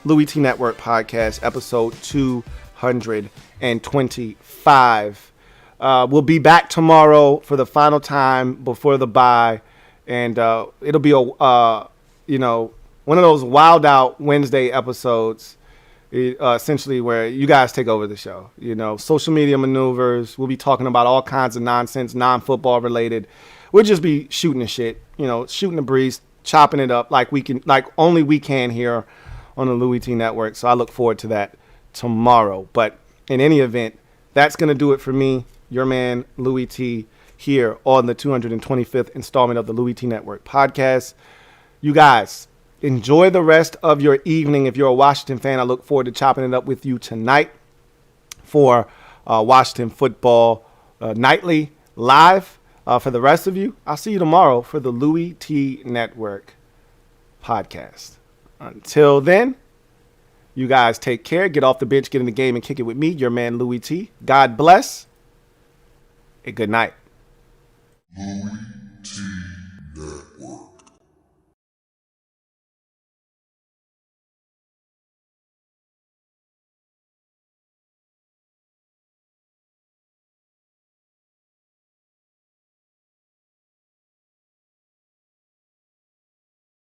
Louie T Network podcast, episode 225. We'll be back tomorrow for the final time before the bye, and it'll be one of those wild out Wednesday episodes, essentially where you guys take over the show. Social media maneuvers. We'll be talking about all kinds of nonsense, non-football related. We'll just be shooting the shit, shooting the breeze, chopping it up like only we can here on the Louie T Network. So I look forward to that tomorrow. But in any event, that's going to do it for me, your man Louie T, here on the 225th installment of the Louie T Network podcast. You guys, enjoy the rest of your evening. If you're a Washington fan, I look forward to chopping it up with you tonight for Washington Football Nightly Live. For the rest of you, I'll see you tomorrow for the Louie T Network podcast. Until then, you guys take care. Get off the bench, get in the game, and kick it with me, your man Louie T. God bless, and good night. Louie T Network.